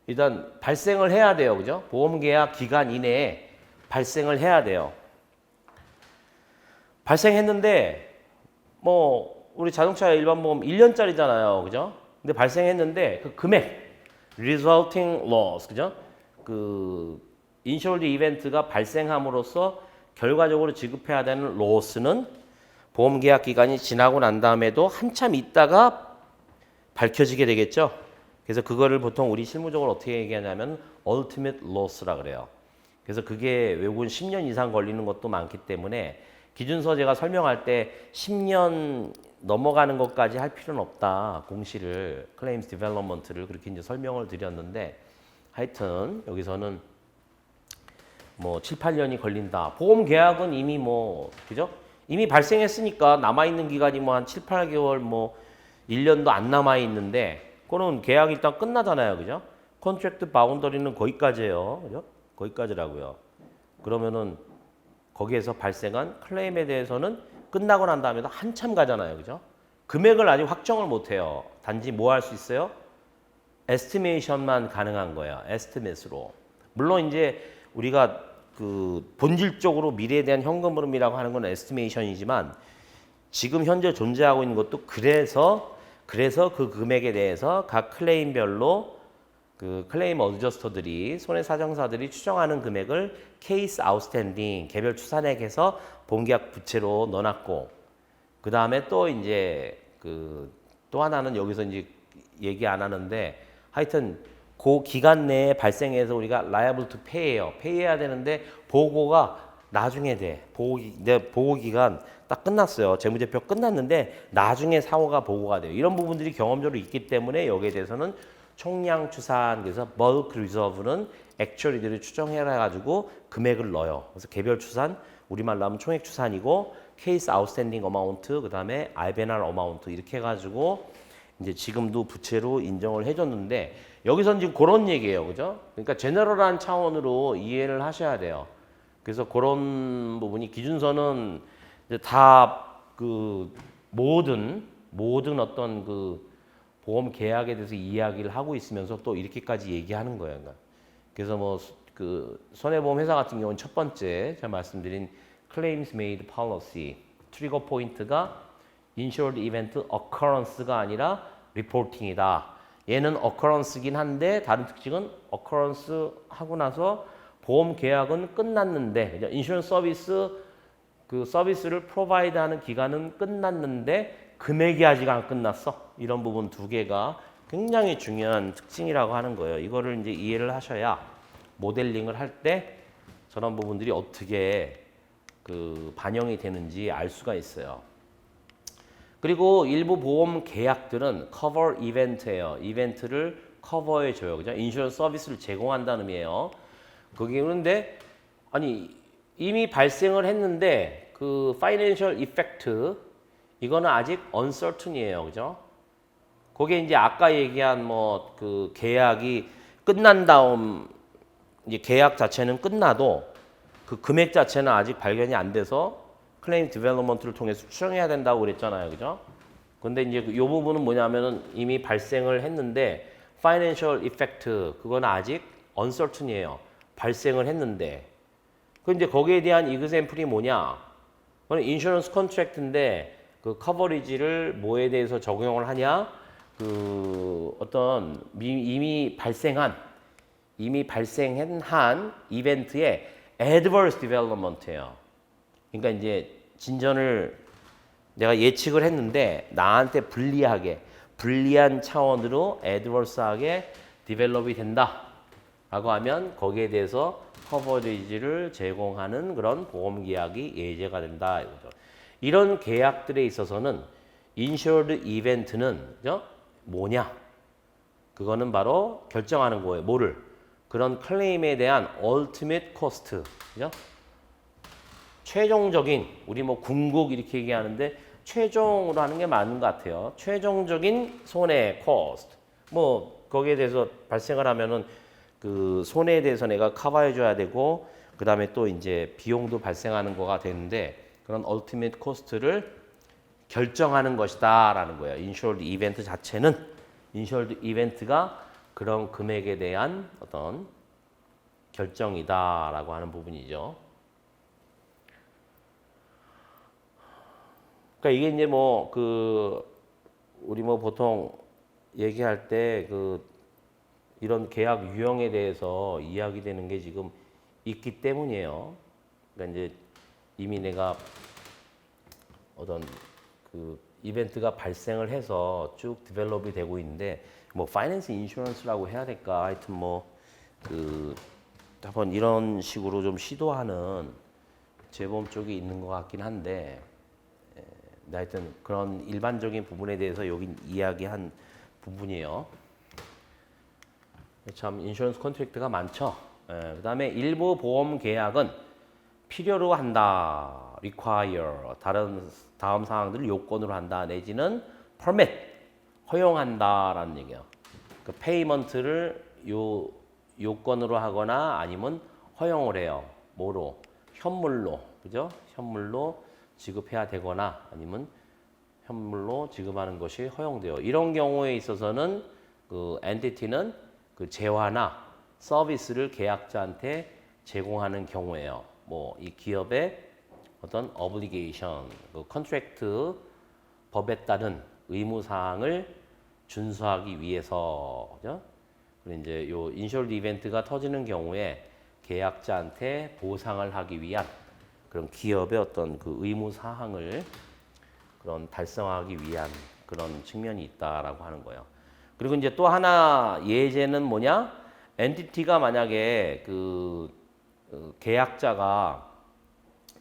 일단 발생을 해야 돼요. 그죠? 보험 계약 기간 이내에 발생을 해야 돼요. 발생했는데 뭐 우리 자동차 일반 보험 1년짜리잖아요. 그죠? 근데 발생했는데 그 금액 resulting loss 그죠? 그 insured 이벤트가 발생함으로써 결과적으로 지급해야 되는 loss는 보험 계약 기간이 지나고 난 다음에도 한참 있다가 밝혀지게 되겠죠. 그래서 그거를 보통 우리 실무적으로 어떻게 얘기하냐면 ultimate loss라 그래요. 그래서 그게 외국은 10년 이상 걸리는 것도 많기 때문에 기준서 제가 설명할 때 10년 넘어가는 것까지 할 필요는 없다. 공시를 claims development를 그렇게 이제 설명을 드렸는데 하여튼 여기서는 뭐 7, 8년이 걸린다. 보험 계약은 이미 뭐 그죠? 이미 발생했으니까 남아있는 기간이 뭐 한 7, 8개월 뭐 1년도 안 남아있는데 그거는 계약이 일단 끝나잖아요. 그죠? 컨트랙트 바운더리는 거기까지예요. 그죠? 거기까지라고요. 그러면은 거기에서 발생한 클레임에 대해서는 끝나고 난 다음에도 한참 가잖아요. 그죠? 금액을 아직 확정을 못 해요. 단지 뭐 할 수 있어요? 에스티메이션만 가능한 거예요. 에스티메이트로. 물론 이제 우리가 그 본질적으로 미래에 대한 현금 흐름이라고 하는 건 에스티메이션이지만 지금 현재 존재하고 있는 것도 그래서 그 금액에 대해서 각 클레임별로 그 클레임 어드저스터들이 손해사정사들이 추정하는 금액을 케이스 아웃스탠딩 개별 추산액에서 본계약 부채로 넣어놨고 그 다음에 또 이제 그 또 하나는 여기서 이제 얘기 안 하는데 하여튼 그 기간 내에 발생해서 우리가 liable to pay예요. pay해야 되는데 보고가 나중에 돼. 보고 기간 딱 끝났어요. 재무제표 끝났는데 나중에 사고가 보고가 돼요. 이런 부분들이 경험적으로 있기 때문에 여기에 대해서는 총량 추산 그래서 bulk reserve는 액츄얼리들을 추정해 가지고 금액을 넣어요. 그래서 개별 추산 우리말로 하면 총액 추산이고 케이스 아웃스탠딩 어마운트 그다음에 IBNR 어마운트 이렇게 해 가지고 이제 지금도 부채로 인정을 해 줬는데 여기서는 지금 그런 얘기예요. 그죠? 그러니까 제너럴한 차원으로 이해를 하셔야 돼요. 그래서 그런 부분이 기준서는 이제 다 그 모든 어떤 그 보험 계약에 대해서 이야기를 하고 있으면서 또 이렇게까지 얘기하는 거예요. 그러니까. 그래서 뭐 그 손해보험 회사 같은 경우는 첫 번째 제가 말씀드린 Claims Made Policy 트리거 포인트가 Insured Event Occurrence가 아니라 Reporting이다. 얘는 Occurrence긴 한데 다른 특징은 Occurrence 하고 나서 보험 계약은 끝났는데 인슈런스 서비스 그 서비스를 프로바이드하는 기간은 끝났는데 금액이 아직 안 끝났어. 이런 부분 두 개가 굉장히 중요한 특징이라고 하는 거예요. 이거를 이제 이해를 하셔야 모델링을 할 때 저런 부분들이 어떻게 그 반영이 되는지 알 수가 있어요. 그리고 일부 보험 계약들은 커버 이벤트예요. 이벤트를 커버해 줘요. 그죠? 인슈런스 서비스를 제공한다는 의미예요. 그게 그런데 아니 이미 발생을 했는데 그 파이낸셜 이펙트 이거는 아직 uncertain이에요. 그죠? 그게 이제 아까 얘기한 뭐 그 계약이 끝난 다음 이제 계약 자체는 끝나도 그 금액 자체는 아직 발견이 안 돼서 클레임 디벨롭먼트를 통해서 추정해야 된다고 그랬잖아요. 그죠? 근데 이제 이 부분은 뭐냐면은 이미 발생을 했는데 파이낸셜 이펙트 그거는 아직 uncertain이에요. 발생을 했는데. 근데 거기에 대한 이그샘플이 뭐냐? 그건 인슈런스 컨트랙트인데 그 커버리지를 뭐에 대해서 적용을 하냐? 그 어떤 이미 발생한 이벤트의 adverse development예요. 그러니까 이제 진전을 내가 예측을 했는데 나한테 불리한 차원으로 adverse하게 develop이 된다라고 하면 거기에 대해서 커버리지를 제공하는 그런 보험 계약이 예제가 된다 이거죠. 이런 계약들에 있어서는 insured event는 뭐냐? 그거는 바로 결정하는 거예요. 뭐를? 그런 클레임에 대한 ultimate cost, 그죠? 최종적인 우리 뭐 궁극 이렇게 얘기하는데 최종으로 하는 게 맞는 것 같아요. 최종적인 손해 cost. 뭐 거기에 대해서 발생을 하면은 그 손해에 대해서 내가 커버해 줘야 되고 그다음에 또 이제 비용도 발생하는 거가 되는데 그런 ultimate cost를 결정하는 것이다라는 거예요. 인슈얼드 이벤트 자체는 인슈얼드 이벤트가 그런 금액에 대한 어떤 결정이다라고 하는 부분이죠. 그러니까 이게 이제 뭐 그 우리 뭐 보통 얘기할 때 그 이런 계약 유형에 대해서 이야기되는 게 지금 있기 때문이에요. 그러니까 이제 이미 내가 어떤 그 이벤트가 발생을 해서 쭉 디벨롭이 되고 있는데 뭐 파이낸스 인슈런스라고 해야 될까 하여튼 뭐 그 한번 이런 식으로 좀 시도하는 재보험 쪽이 있는 것 같긴 한데 하여튼 그런 일반적인 부분에 대해서 여기 이야기한 부분이에요. 참 인슈런스 컨트랙트가 많죠. 그다음에 일부 보험 계약은 필요로 한다, require 다음 사항들을 요건으로 한다 내지는 permit 허용한다라는 얘기예요. 그 페이먼트를 요건으로 하거나 아니면 허용을 해요. 뭐로? 현물로, 그죠? 현물로 지급해야 되거나 아니면 현물로 지급하는 것이 허용돼요. 이런 경우에 있어서는 그 엔티티는 그 재화나 서비스를 계약자한테 제공하는 경우예요. 뭐 이 기업의 어떤 obligation, 그 컨트랙트 법에 따른 의무 사항을 준수하기 위해서, 그죠? 그리고 이제 요 인슈어드 이벤트가 터지는 경우에 계약자한테 보상을 하기 위한 그런 기업의 어떤 그 의무 사항을 그런 달성하기 위한 그런 측면이 있다라고 하는 거예요. 그리고 이제 또 하나 예제는 뭐냐? 엔티티가 만약에 그 계약자가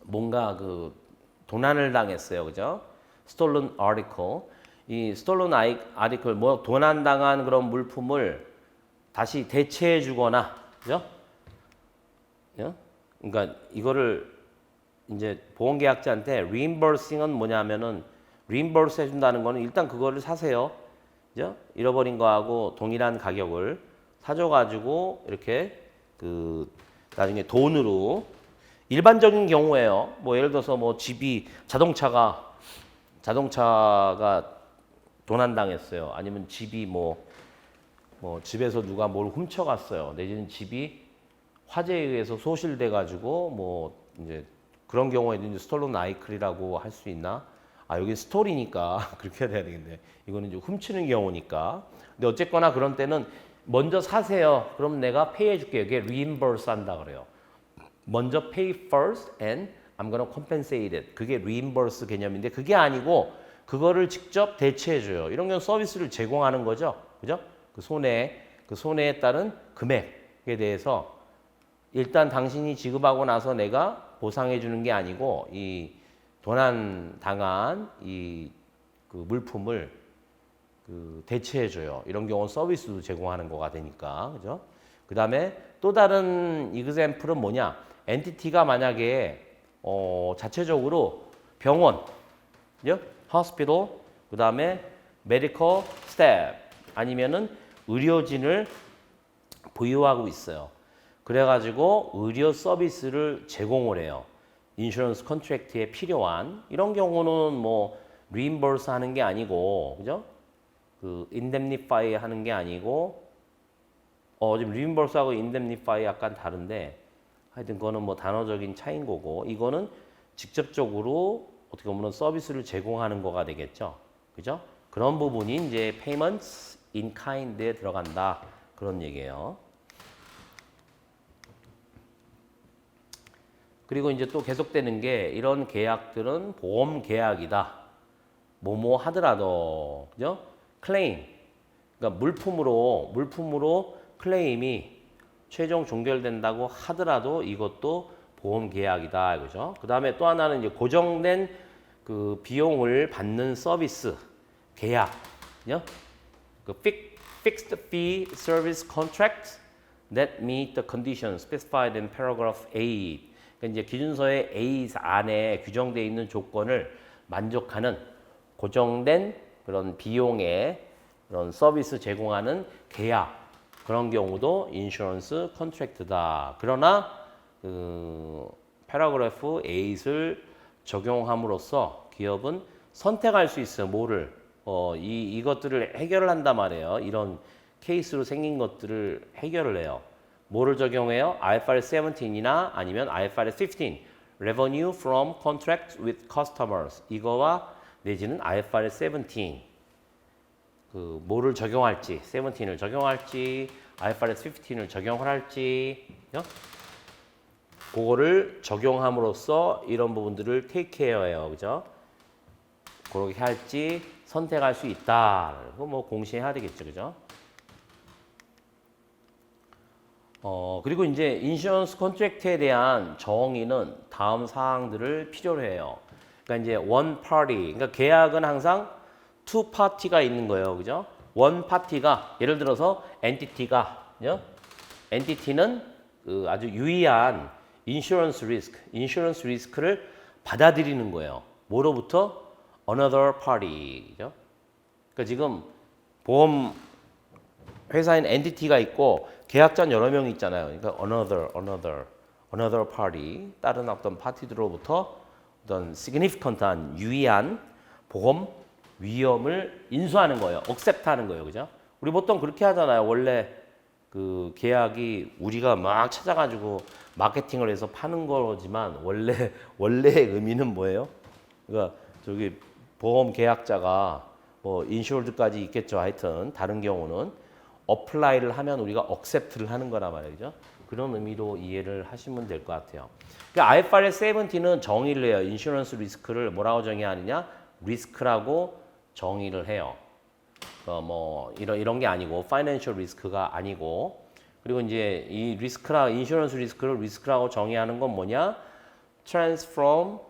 뭔가 그 도난을 당했어요. 그죠? stolen article. 이 stolen article 뭐 도난당한 그런 물품을 다시 대체해 주거나, 그죠? 그러니까 이거를 이제 보험계약자한테 reimbursing은 뭐냐면은 reimburse 해준다는 거는 일단 그거를 사세요. 그죠? 잃어버린 거하고 동일한 가격을 사줘가지고 이렇게 그 나중에 돈으로 일반적인 경우에요. 뭐 예를 들어서 뭐 집이 자동차가 도난당했어요. 아니면 집이 뭐 집에서 누가 뭘 훔쳐갔어요. 내지는 집이 화재에 의해서 소실돼 가지고 뭐 이제 그런 경우에는 이제 스톨런 아이클이라고 할 수 있나? 아, 여기 스토리니까 그렇게 해야 되겠네. 이거는 이제 훔치는 경우니까. 근데 어쨌거나 그런 때는 먼저 사세요. 그럼 내가 페이 해줄게요. 이게 reimburse 한다 그래요. 먼저 pay first and I'm gonna compensate it. 그게 reimburse 개념인데 그게 아니고 그거를 직접 대체해줘요. 이런 경우 서비스를 제공하는 거죠. 그죠? 그 손해에 따른 금액에 대해서 일단 당신이 지급하고 나서 내가 보상해 주는 게 아니고 이 도난 당한 이 그 물품을 그 대체해 줘요. 이런 경우는 서비스도 제공하는 거가 되니까. 그죠? 그다음에 또 다른 example은 뭐냐? 엔티티가 만약에 자체적으로 병원, 그죠? hospital, 그다음에 medical staff 아니면은 의료진을 보유하고 있어요. 그래가지고 의료 서비스를 제공을 해요. 인슈런스 컨트랙트에 필요한 이런 경우는 뭐 리임버스 하는 게 아니고, 그죠? 그 인뎀니파이 하는 게 아니고, 지금 리임버스하고 인뎀니파이 약간 다른데, 하여튼 그거는 뭐 단어적인 차이인 거고, 이거는 직접적으로 어떻게 보면 서비스를 제공하는 거가 되겠죠, 그죠? 그런 부분이 이제 payments in kind에 들어간다 그런 얘기예요. 그리고 이제 또 계속되는 게 이런 계약들은 보험 계약이다. 뭐뭐 하더라도, 그죠? 클레임. 그러니까 물품으로 클레임이 최종 종결된다고 하더라도 이것도 보험 계약이다. 그죠? 그 다음에 또 하나는 이제 고정된 그 비용을 받는 서비스 계약. 그죠? 그 fixed fee service contracts that meet the conditions specified in paragraph 8. 그러니까 이제 기준서의 A 안에 규정되어 있는 조건을 만족하는 고정된 그런 비용의 그런 서비스 제공하는 계약 그런 경우도 인슈런스 컨트랙트다. 그러나 그 패러그래프 8을 적용함으로써 기업은 선택할 수 있어요. 뭐를 이것들을 해결을 한단 말이에요. 이런 케이스로 생긴 것들을 해결을 해요. 뭐를 적용해요? IFRS 17이나 아니면 IFRS 15 Revenue from Contracts with Customers 이거와 내지는 IFRS 17 그 뭐를 적용할지 17을 적용할지 IFRS 15을 적용을 할지 그거를 적용함으로써 이런 부분들을 take care해요. 그죠? 그렇게 할지 선택할 수 있다. 그거 뭐 공시해야 되겠죠. 그죠? 그리고 이제 인슈런스 컨트랙트에 대한 정의는 다음 사항들을 필요로 해요. 그러니까 이제 one party, 그러니까 계약은 항상 two party가 있는 거예요, 그죠? one party가 예를 들어서 entity가, 그죠? entity는 그 아주 유의한 인슈런스 리스크를 받아들이는 거예요. 뭐로부터? another party, 그죠? 그러니까 지금 보험 회사인 엔티티가 있고 계약자는 여러 명 있잖아요. 그러니까 another party, 다른 어떤 파티들로부터 어떤 significant한 유의한 보험 위험을 인수하는 거예요. accept하는 거예요. 그죠? 우리 보통 그렇게 하잖아요. 원래 그 계약이 우리가 막 찾아가지고 마케팅을 해서 파는 거지만 원래의 의미는 뭐예요? 그러니까 저기 보험 계약자가 뭐 인슈어드까지 있겠죠. 하여튼 다른 경우는 어플라이를 하면 우리가 억셉트를 하는 거란 말이죠. 그런 의미로 이해를 하시면 될 것 같아요. 그러니까 IFRS 17은 정의를 해요. 인슈런스 리스크를 뭐라고 정의하느냐? 리스크라고 정의를 해요. 뭐 이런 게 아니고 파이낸셜 리스크가 아니고 그리고 이제 이 인슈런스 리스크를 리스크라고 정의하는 건 뭐냐? transferred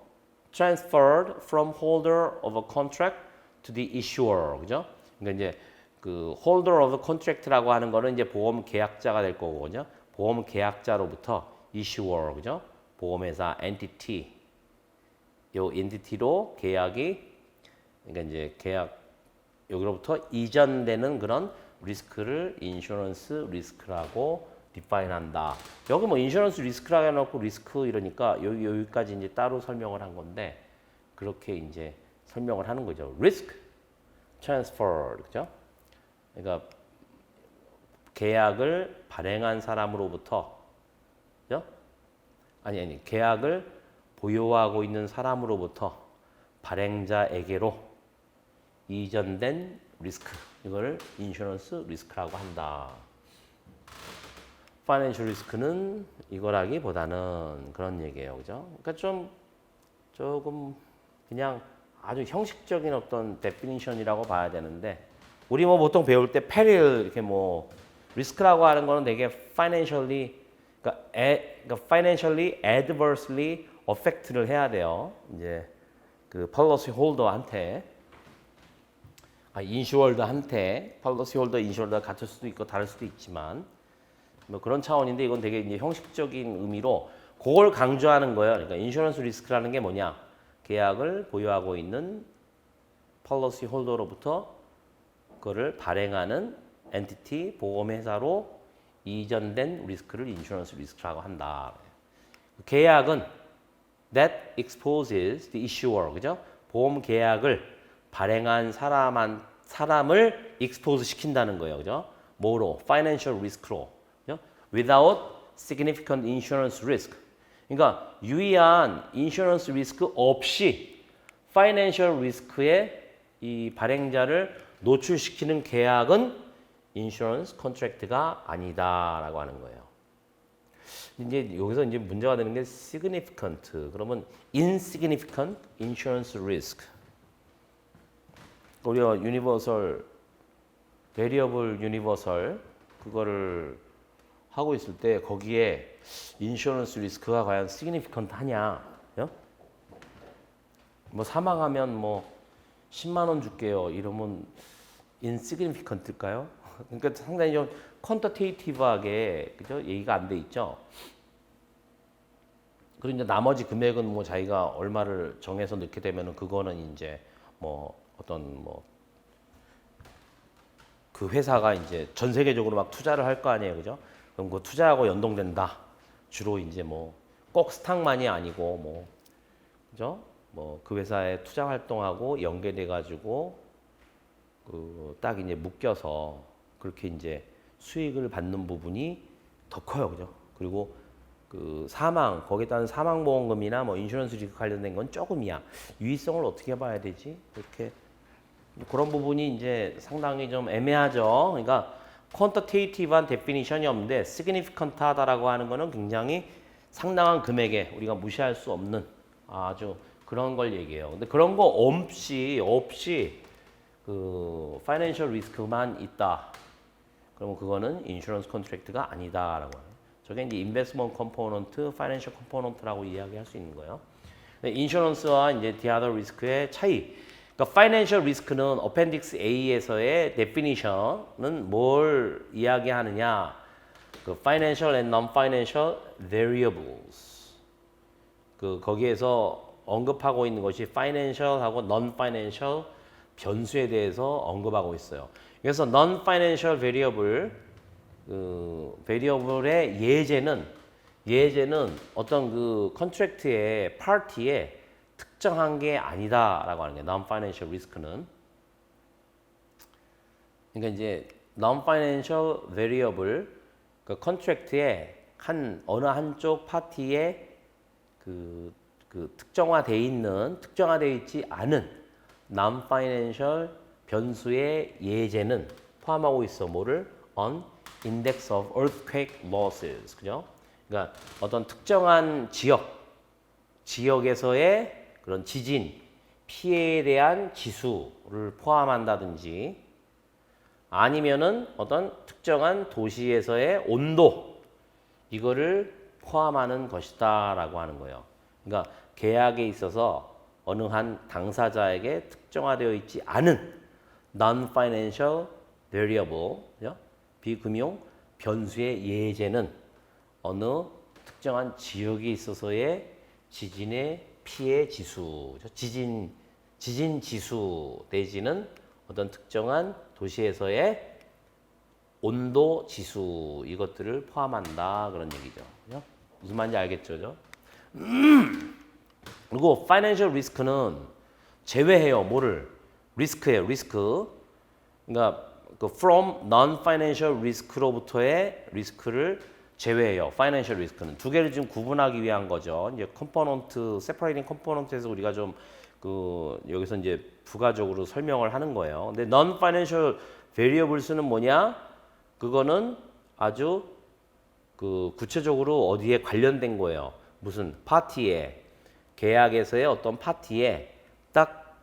from holder of a contract to the issuer. 그죠? 그러니까 이제 그 holder of the contract라고 하는 거는 이제 보험 계약자가 될 거거든요. 보험 계약자로부터 issuer. 그죠? 보험회사 entity. 요 entity로 계약이 그러니까 이제 계약 여기로부터 이전되는 그런 리스크를 인슈런스 리스크라고 디파인한다. 여기 뭐 인슈런스 리스크라고 해놓고 리스크 이러니까 여기까지 이제 따로 설명을 한 건데 그렇게 이제 설명을 하는 거죠. 리스크 트랜스퍼 그죠? 그러니까 계약을 발행한 사람으로부터 그죠? 아니 계약을 보유하고 있는 사람으로부터 발행자에게로 이전된 리스크 이거를 인슈런스 리스크라고 한다. 파이낸셜 리스크는 이거라기보다는 그런 얘기예요, 그죠? 그러니까 조금 그냥 아주 형식적인 어떤 데피니션이라고 봐야 되는데 우리 뭐 보통 배울 때 페릴 이렇게 뭐 리스크라고 하는 거는 되게 financially 그러니까 financially adversely affect를 해야 돼요. 이제 그 policy holder한테 인슈얼드한테 policy holder, 인슈얼드가 같을 수도 있고 다를 수도 있지만 뭐 그런 차원인데 이건 되게 이제 형식적인 의미로 그걸 강조하는 거예요. 그러니까 인슈런스 리스크라는 게 뭐냐? 계약을 보유하고 있는 policy holder로부터 그거를 발행하는 엔티티 보험회사로 이전된 리스크를 인슈런스 리스크라고 한다. 계약은 that exposes the issuer, 그죠? 보험 계약을 발행한 사람을 expose 시킨다는 거예요, 그죠? 뭐로? financial risk로, 그죠? without significant insurance risk. 그러니까 유의한 인슈런스 리스크 없이 financial risk에 이 발행자를 노출시키는 계약은 인슈런스 컨트랙트가 아니다라고 하는 거예요. 이제 여기서 이제 문제가 되는 게 significant. 그러면 insignificant insurance risk. 우리가 유니버설 베리어블 유니버설 그거를 하고 있을 때 거기에 인슈런스 리스크가 과연 significant 하냐? 뭐 사망하면 뭐 10만 원 줄게요. 이러면 insignificant일까요? 그러니까 상당히 좀 퀀터테이티브하게 그죠? 얘기가 안 돼 있죠. 그리고 이제 나머지 금액은 뭐 자기가 얼마를 정해서 넣게 되면은 그거는 이제 뭐 어떤 뭐 그 회사가 이제 전 세계적으로 막 투자를 할 거 아니에요, 그죠? 그럼 그 투자하고 연동된다. 주로 이제 뭐 꼭 스탁만이 아니고 뭐 그죠? 뭐 그 회사에 투자 활동하고 연계돼 가지고 그 딱 이제 묶여서 그렇게 이제 수익을 받는 부분이 더 커요, 그죠? 그리고 그 사망 거기에 따른 사망보험금이나 뭐 인슈런스 리스크 관련된 건 조금이야. 유의성을 어떻게 봐야 되지? 이렇게 그런 부분이 이제 상당히 좀 애매하죠. 그러니까 퀀터테이티브한 데피니션이 없는데 significant하다라고 하는 거는 굉장히 상당한 금액에 우리가 무시할 수 없는 아주 그런 걸 얘기해요. 근데 그런 거 없이 그 파이낸셜 리스크만 있다. 그러면 그거는 인슈런스 컨트랙트가 아니다라고 해요. 저게 이제 인베스트먼트 컴포넌트, 파이낸셜 컴포넌트라고 이야기할 수 있는 거예요. 인슈런스와 이제 the other risk의 차이. 그러니까 파이낸셜 리스크는 어펜딕스 A에서의 데피니션은 뭘 이야기하느냐? 그 financial and non-financial variables. 그 거기에서 언급하고 있는 것이 financial하고 non-financial 변수에 대해서 언급하고 있어요. 그래서 non-financial variable 그 variable의 예제는 어떤 그 컨트랙트의 파티에 특정한 게 아니다라고 하는 게 non-financial risk는. 그러니까 이제 non-financial variable 그 컨트랙트에 어느 한쪽 파티에 특정화되어 있지 않은 non-financial 변수의 예제는 포함하고 있어. 뭐를? on index of earthquake losses. 그죠? 그러니까 어떤 특정한 지역에서의 그런 지진 피해에 대한 지수를 포함한다든지 아니면은 어떤 특정한 도시에서의 온도 이거를 포함하는 것이다라고 하는 거예요. 그러니까 계약에 있어서 어느 한 당사자에게 특정화되어 있지 않은 non-financial variable, 그죠? 비금융 변수의 예제는 어느 특정한 지역에 있어서의 지진의 피해 지수, 지진 지수 내지는 어떤 특정한 도시에서의 온도 지수 이것들을 포함한다 그런 얘기죠. 그죠? 무슨 말인지 알겠죠? 그죠? 그리고 파이낸셜 리스크는 제외해요. 뭐를? 리스크예요. 리스크. 그러니까 그 from non-financial risk로부터의 리스크를 제외해요. 파이낸셜 리스크는 두 개를 지금 구분하기 위한 거죠. 이제 컴포넌트, 세퍼레이팅 컴포넌트에서 우리가 좀 여기서 이제 부가적으로 설명을 하는 거예요. 근데 non-financial variables는 뭐냐? 그거는 아주 구체적으로 어디에 관련된 거예요. 무슨 파티에 계약에서의 어떤 파티에 딱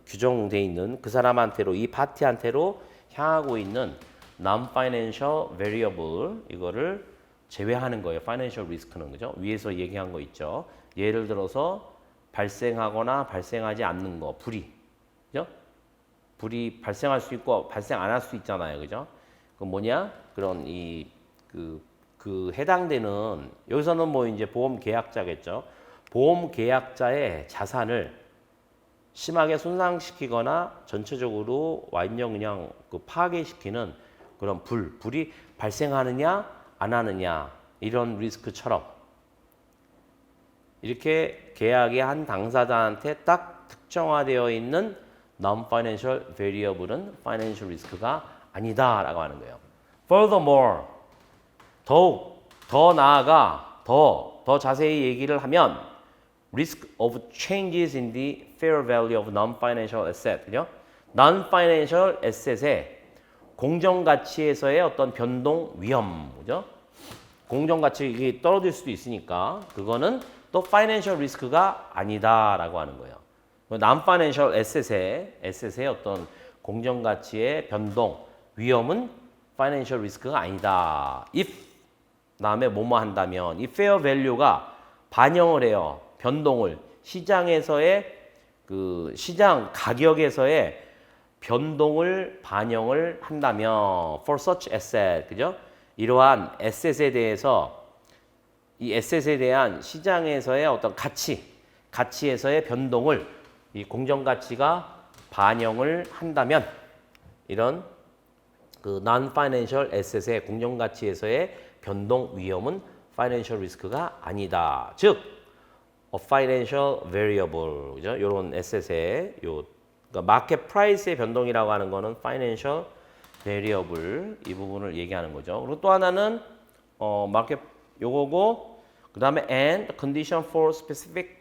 규정돼 있는 그 사람한테로 이 파티한테로 향하고 있는 non-financial variable 이거를 제외하는 거예요. financial risk는 그죠? 위에서 얘기한 거 있죠. 예를 들어서 발생하거나 발생하지 않는 거 불이 그죠? 불이 발생할 수 있고 발생 안 할 수 있잖아요. 그죠? 그 뭐냐? 그런 해당되는 여기서는 뭐 이제 보험 계약자겠죠. 보험 계약자의 자산을 심하게 손상시키거나 전체적으로 완전 그냥 파괴시키는 그런 불이 발생하느냐 안 하느냐 이런 리스크처럼 이렇게 계약의 한 당사자한테 딱 특정화되어 있는 non-financial variable은 financial risk가 아니다라고 하는 거예요. Furthermore, 더욱 더 나아가 더 자세히 얘기를 하면 risk of changes in the fair value of non-financial asset, 그죠? non-financial asset의 공정가치에서의 어떤 변동 위험, 그죠? 공정가치 떨어질 수도 있으니까 그거는 또 financial risk가 아니다라고 하는 거예요. non-financial asset의 어떤 공정가치의 변동 위험은 financial risk가 아니다. if 다음에 뭐뭐 한다면 이 fair value가 반영을 해요. 변동을 시장에서의 시장 가격에서의 변동을 반영을 한다면 for such asset 그죠? 이러한 에셋에 대해서 이 에셋에 대한 시장에서의 어떤 가치에서의 변동을 이 공정가치가 반영을 한다면 이런 non-financial asset의 공정가치에서의 변동 위험은 financial risk가 아니다. 즉, a financial variable, 그죠? 이런 asset의 그러니까 마켓 프라이스의 변동이라고 하는 거는 financial variable 이 부분을 얘기하는 거죠. 그리고 또 하나는 마켓 요거고 그다음에 and the condition for specific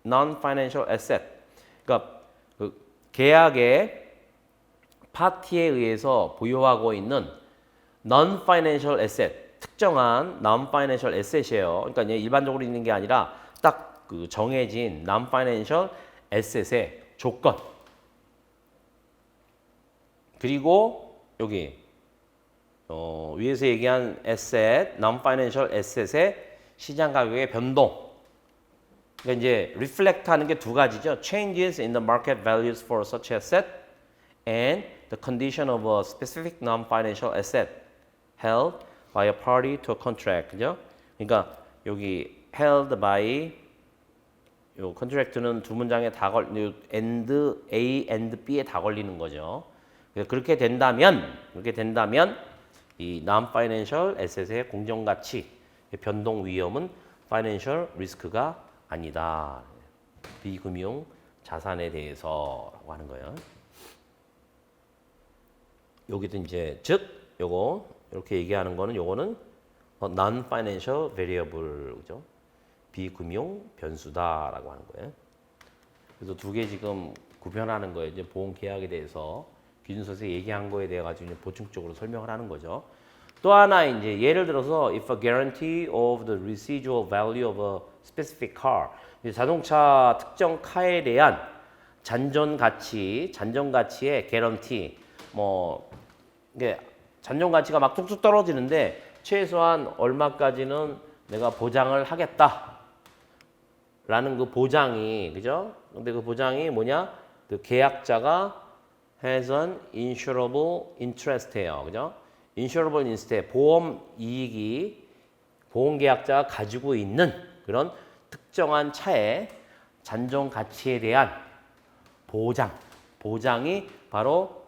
non-financial asset. 그러니까 계약의 파티에 의해서 보유하고 있는 non-financial asset, 특정한 non-financial asset이에요. 그러니까 일반적으로 있는 게 아니라 딱 정해진 non-financial asset의 조건. 그리고 여기 위에서 얘기한 asset, non-financial asset의 시장 가격의 변동. 그러니까 이제 reflect하는 게 두 가지죠. Changes in the market values for such asset and the condition of a specific non-financial asset held by a party to a contract. 그죠? 그러니까 여기 held by 요 컨트랙트는 두 문장에 다 and A and B에 다 걸리는 거죠. 그렇게 된다면 이 non-financial asset의 공정가치 변동 위험은 financial risk가 아니다. 비금융 자산에 대해서라고 하는 거예요. 여기도 이제 즉 요거 이렇게 얘기하는 거는 요거는 non-financial variable, 그죠? 비금융 변수다라고 하는 거예요. 그래서 두 개 지금 구별하는 거예요. 이제 보험 계약에 대해서 기준서에서 얘기한 거에 대해 가지고 이제 보충적으로 설명을 하는 거죠. 또 하나 이제 예를 들어서 if a guarantee of the residual value of a specific car, 이제 자동차 특정 카에 대한 잔존 가치의 개런티, 뭐 이게 잔존 가치가 막 뚝뚝 떨어지는데 최소한 얼마까지는 내가 보장을 하겠다라는 그 보장이, 그죠? 근데 그 보장이 뭐냐? 그 계약자가 has an insurable interest예요, 그죠? insurable interest, 보험 이익이 보험 계약자가 가지고 있는 그런 특정한 차의 잔존 가치에 대한 보장이 바로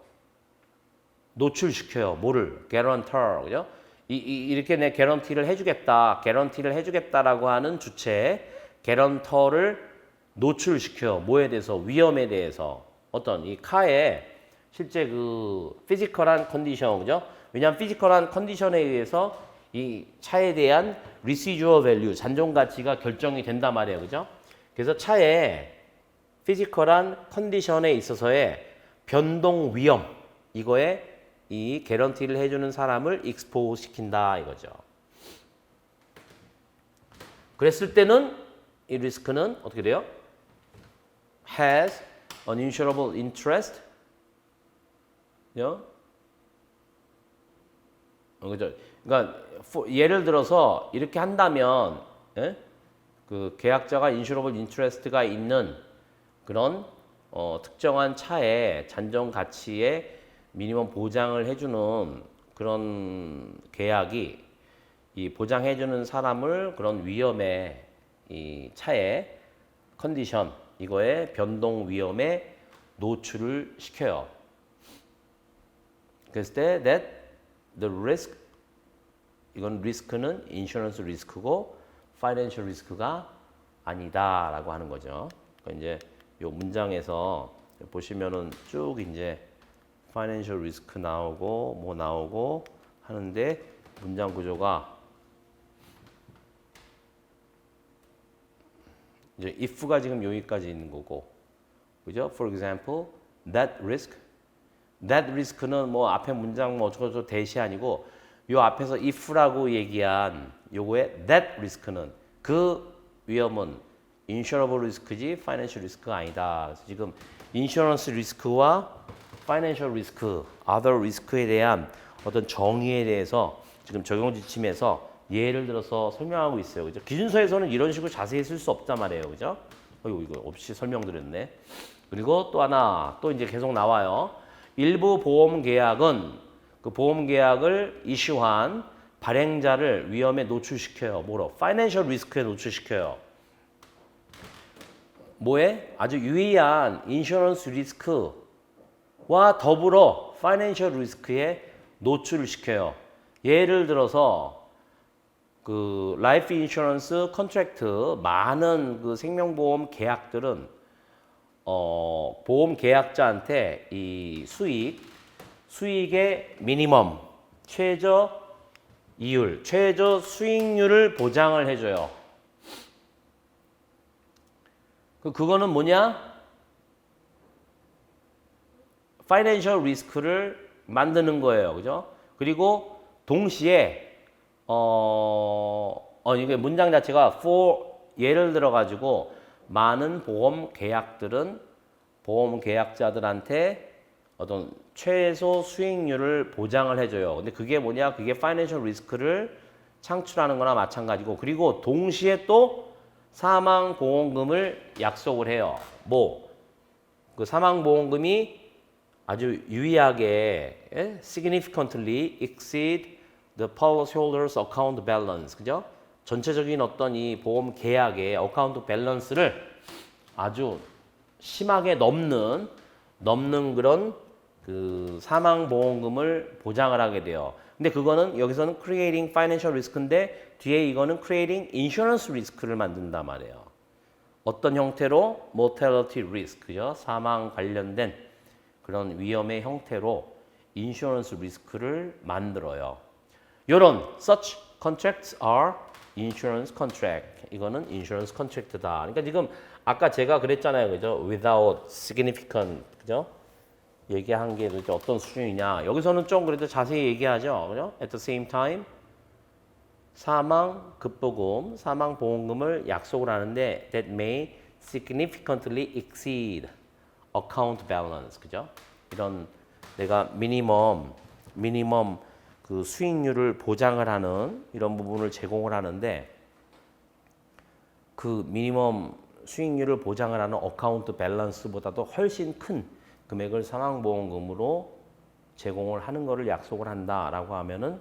노출시켜요. 뭐를? guarantor, 그죠? 이렇게 내 개런티를 해주겠다라고 하는 주체, guarantor를 노출시켜요. 뭐에 대해서? 위험에 대해서. 어떤 이 카의 실제 그 피지컬한 컨디션, 그죠? 왜냐하면 피지컬한 컨디션에 의해서 이 차에 대한 residual value, 잔존 가치가 결정이 된단 말이에요, 그죠? 그래서 차의 피지컬한 컨디션에 있어서의 변동 위험, 이거에 이 개런티를 해주는 사람을 expose 시킨다 이거죠. 그랬을 때는 이 리스크는 어떻게 돼요? has an insurable interest, 그죠? 그죠? 그러니까 예를 들어서 이렇게 한다면, 예? 그 계약자가 insurable interest가 있는 그런 특정한 차의 잔존 가치에 미니멈 보장을 해주는 그런 계약이 이 보장해주는 사람을 그런 위험에 이 차의 컨디션 이거에 변동 위험에 노출을 시켜요. 그랬을 때 that the risk, 이건 리스크는 인슈런스 리스크고 파이낸셜 리스크가 아니다라고 하는 거죠. 그러니까 이제 요 문장에서 보시면은 쭉 이제 파이낸셜 리스크 나오고 뭐 나오고 하는데 문장 구조가 이제 if가 지금 여기까지 있는 거고, 그죠? For example, that risk는 뭐 앞에 문장 뭐 어쩌고저쩌고 대시 아니고 요 앞에서 if라고 얘기한 요거의 that risk는 그 위험은 insurable risk지 financial risk가 아니다. 그래서 지금 insurance risk와 financial risk, other risk에 대한 어떤 정의에 대해서 지금 적용 지침에서 예를 들어서 설명하고 있어요. 그죠? 기준서에서는 이런 식으로 자세히 쓸 수 없단 말이에요. 그죠? 이거 없이 설명드렸네. 그리고 또 하나, 또 이제 계속 나와요. 일부 보험 계약은 그 보험 계약을 이슈한 발행자를 위험에 노출시켜요. 뭐로? 파이낸셜 리스크에 노출시켜요. 뭐에? 아주 유의한 인슈런스 리스크와 더불어 파이낸셜 리스크에 노출을 시켜요. 예를 들어서 그 라이프 인슈런스 컨트랙트 많은 그 생명보험 계약들은 보험 계약자한테 이 수익의 미니멈 최저 이율, 최저 수익률을 보장을 해줘요. 그거는 뭐냐? 파이낸셜 리스크를 만드는 거예요, 그죠? 그리고 동시에 이게 문장 자체가 for 예를 들어 가지고 많은 보험 계약들은 보험 계약자들한테 어떤 최소 수익률을 보장을 해줘요. 근데 그게 뭐냐? 그게 파이낸셜 리스크를 창출하는 거나 마찬가지고, 그리고 동시에 또 사망보험금을 약속을 해요. 그 사망보험금이 아주 유의하게 significantly exceed the policyholder's account balance, 그죠? 전체적인 어떤 이 보험 계약의 어카운트 밸런스를 아주 심하게 넘는 그런 그 사망보험금을 보장을 하게 돼요. 근데 그거는 여기서는 creating financial risk인데 뒤에 이거는 creating insurance risk를 만든단 말이에요. 어떤 형태로? mortality risk, 그죠? 사망 관련된 그런 위험의 형태로 인슈런스 리스크를 만들어요. 요런 such contracts are insurance contract. 이거는 insurance contract다. 그러니까 지금 아까 제가 그랬잖아요. 그죠? without significant. 그죠? 얘기한 게 도대체 어떤 수준이냐. 여기서는 좀 그래도 자세히 얘기하죠. 그죠? at the same time 사망 급보금, 사망 보험금을 약속을 하는데 that may significantly exceed account balance. 그죠? 이런 내가 미니멈 그 수익률을 보장을 하는 이런 부분을 제공을 하는데 그 미니멈 수익률을 보장을 하는 어카운트 밸런스보다도 훨씬 큰 금액을 사망보험금으로 제공을 하는 것을 약속을 한다라고 하면은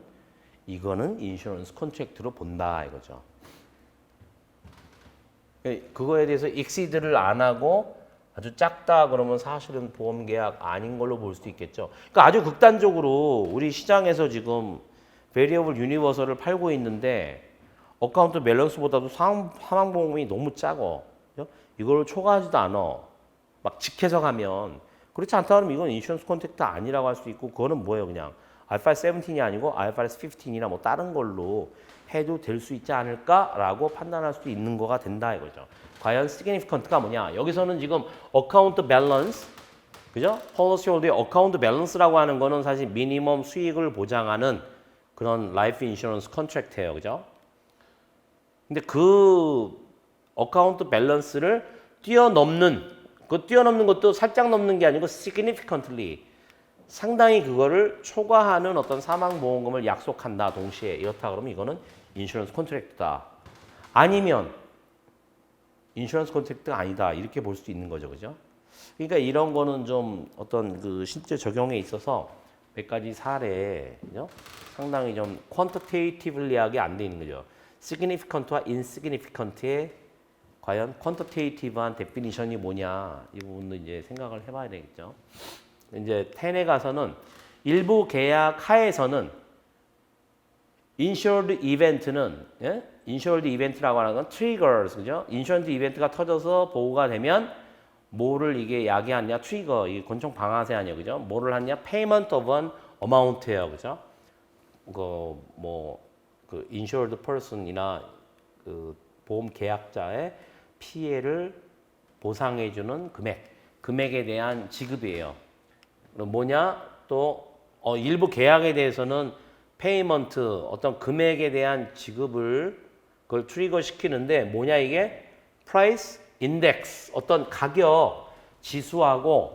이거는 인슈런스 컨트랙트로 본다 이거죠. 그거에 대해서 익시드를 안 하고 아주 작다 그러면 사실은 보험 계약 아닌 걸로 볼 수도 있겠죠. 그러니까 아주 극단적으로 우리 시장에서 지금 베리어블 유니버설을 팔고 있는데 어카운트 밸런스보다도 사망보험이 너무 작어. 그죠? 이걸 초과하지도 않아. 막 직해서 가면 그렇지 않다 그러면 이건 인슈런스 컨트랙트 아니라고 할 수 있고 그거는 뭐예요 그냥 IFRS 17이 아니고 IFRS 15이나 뭐 다른 걸로 해도 될 수 있지 않을까라고 판단할 수도 있는 거가 된다 이거죠. 과연 significant가 뭐냐? 여기서는 지금 account balance, 그죠? policyholder의 account balance라고 하는 거는 사실 미니멈 수익을 보장하는 그런 life insurance contract예요, 그죠? 근데 그 account balance를 뛰어넘는 것도 살짝 넘는 게 아니고 significantly 상당히 그거를 초과하는 어떤 사망보험금을 약속한다 동시에 이렇다 그러면 이거는 인슈런스 컨트랙트다. 아니면 인슈런스 컨트랙트가 아니다 이렇게 볼 수도 있는 거죠, 그죠? 그러니까 이런 거는 좀 어떤 그 실제 적용에 있어서 몇 가지 사례, 그죠? 상당히 좀 퀀터테이티블리하게 안 돼 있는 거죠. significant와 insignificant의 과연 퀀터테이티브한 데피니션이 뭐냐 이 부분도 이제 생각을 해봐야 되겠죠. 이제 10에 가서는 일부 계약 하에서는 insured event는 insured event라고 하는 건 triggers 그죠? insured event가 터져서 보호가 되면 뭐를 이게 야기하냐 트리거 이 권총 방아쇠 아니에요 그죠? 뭐를 하냐 payment of an amount예요 그죠? 그 insured person이나 그 보험 계약자의 피해를 보상해주는 금액에 대한 지급이에요. 그럼 뭐냐? 또 일부 계약에 대해서는 페이먼트 어떤 금액에 대한 지급을 그걸 트리거 시키는데 뭐냐 이게 프라이스 인덱스 어떤 가격 지수하고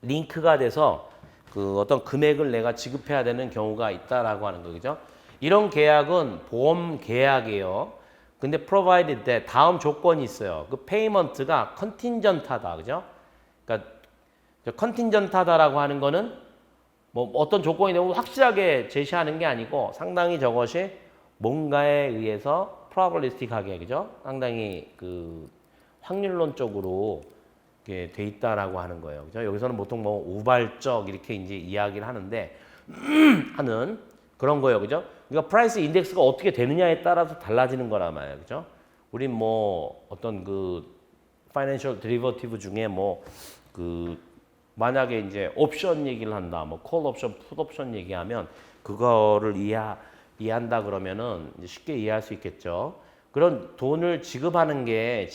링크가 돼서 그 어떤 금액을 내가 지급해야 되는 경우가 있다라고 하는 거죠. 이런 계약은 보험 계약이에요. 근데 provided that 다음 조건이 있어요. 그 payment가 contingent하다. 그죠? 그러니까 contingent하다라고 하는 거는 뭐 어떤 조건이 되면 확실하게 제시하는 게 아니고 상당히 저것이 뭔가에 의해서 probabilistic하게 그죠? 상당히 그 확률론적으로 이렇게 돼 있다라고 하는 거예요. 그죠? 여기서는 보통 뭐 우발적 이렇게 이제 이야기를 하는데 하는 그런 거예요. 그죠? 그러니까 프라이스 인덱스가 어떻게 되느냐에 따라서 달라지는 거란 말이에요. 그죠? 우린 뭐 어떤 그 파이낸셜 데리버티브 중에 뭐 그 만약에 이제 옵션 얘기를 한다. 뭐 콜 옵션, 풋 옵션 얘기하면 그거를 이해한다 그러면은 이제 쉽게 이해할 수 있겠죠. 그런 돈을 지급하는 게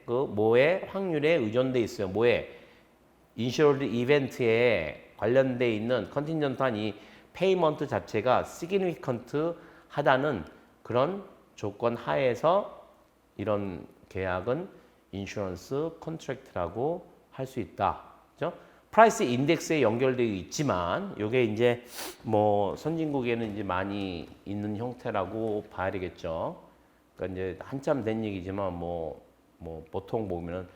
그 뭐의 확률에 의존돼 있어요. 뭐에 인슈어드 이벤트에 관련돼 있는 컨틴전트한 이 페이먼트 자체가 시그니피컨트 하다는 그런 조건 하에서 이런 계약은 인슈런스 컨트랙트라고 할 수 있다. 그죠? 프라이스 인덱스에 연결되어 있지만 이게 이제 뭐 선진국에는 이제 많이 있는 형태라고 봐야 되겠죠. 그러니까 이제 한참 된 얘기지만 뭐 보통 보면은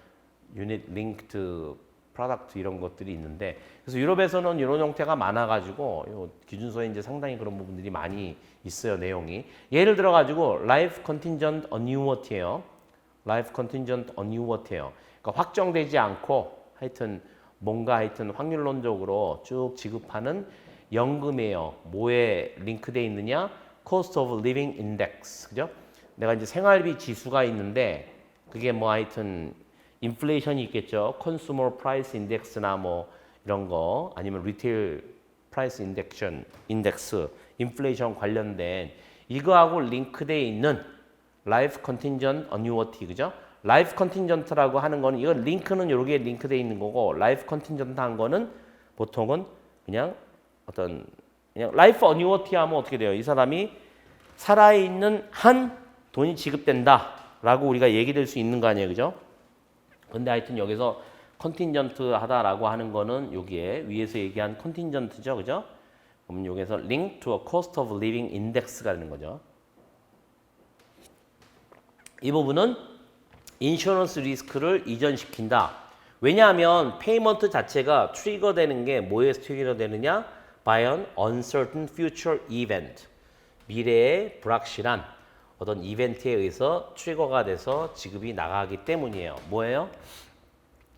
유닛 링크드 프로덕트 이런 것들이 있는데 그래서 유럽에서는 이런 형태가 많아가지고 기준서에 이제 상당히 그런 부분들이 많이 있어요 내용이. 예를 들어가지고 라이프 컨틴전트 어뉴어티예요. 라이프 컨틴전트 어뉴어티예요. 그러니까 확정되지 않고 하여튼 확률론적으로 쭉 지급하는 연금이에요. 뭐에 링크돼 있느냐? Cost of Living Index, 그죠? 내가 이제 생활비 지수가 있는데 그게 뭐 하여튼 인플레이션이 있겠죠. 컨슈머 프라이스 인덱스나 뭐 이런 거 아니면 리테일 프라이스 인덱스 인플레이션 관련된 이거하고 링크되어 있는 라이프 컨틴전트 어뉴어티 그죠? 라이프 컨틴전트라고 하는 거는 이건 링크는 여기에 링크되어 있는 거고 라이프 컨틴전트 한 거는 보통은 그냥 어떤 그냥 라이프 어뉴어티 하면 어떻게 돼요? 이 사람이 살아있는 한 돈이 지급된다라고 우리가 얘기될 수 있는 거 아니에요, 그죠? 근데 하여튼 여기서 컨틴전트 하다라고 하는 거는 여기에 위에서 얘기한 컨틴전트죠, 그죠? 그럼 여기서 link to a cost of living index가 되는 거죠. 이 부분은 인슈런스 리스크를 이전시킨다. 왜냐하면 페이먼트 자체가 트리거 되는 게 뭐에서 트리거 되느냐? By an uncertain future event. 미래의 불확실한 어떤 이벤트에 의해서 트리거가 돼서 지급이 나가기 때문이에요. 뭐예요?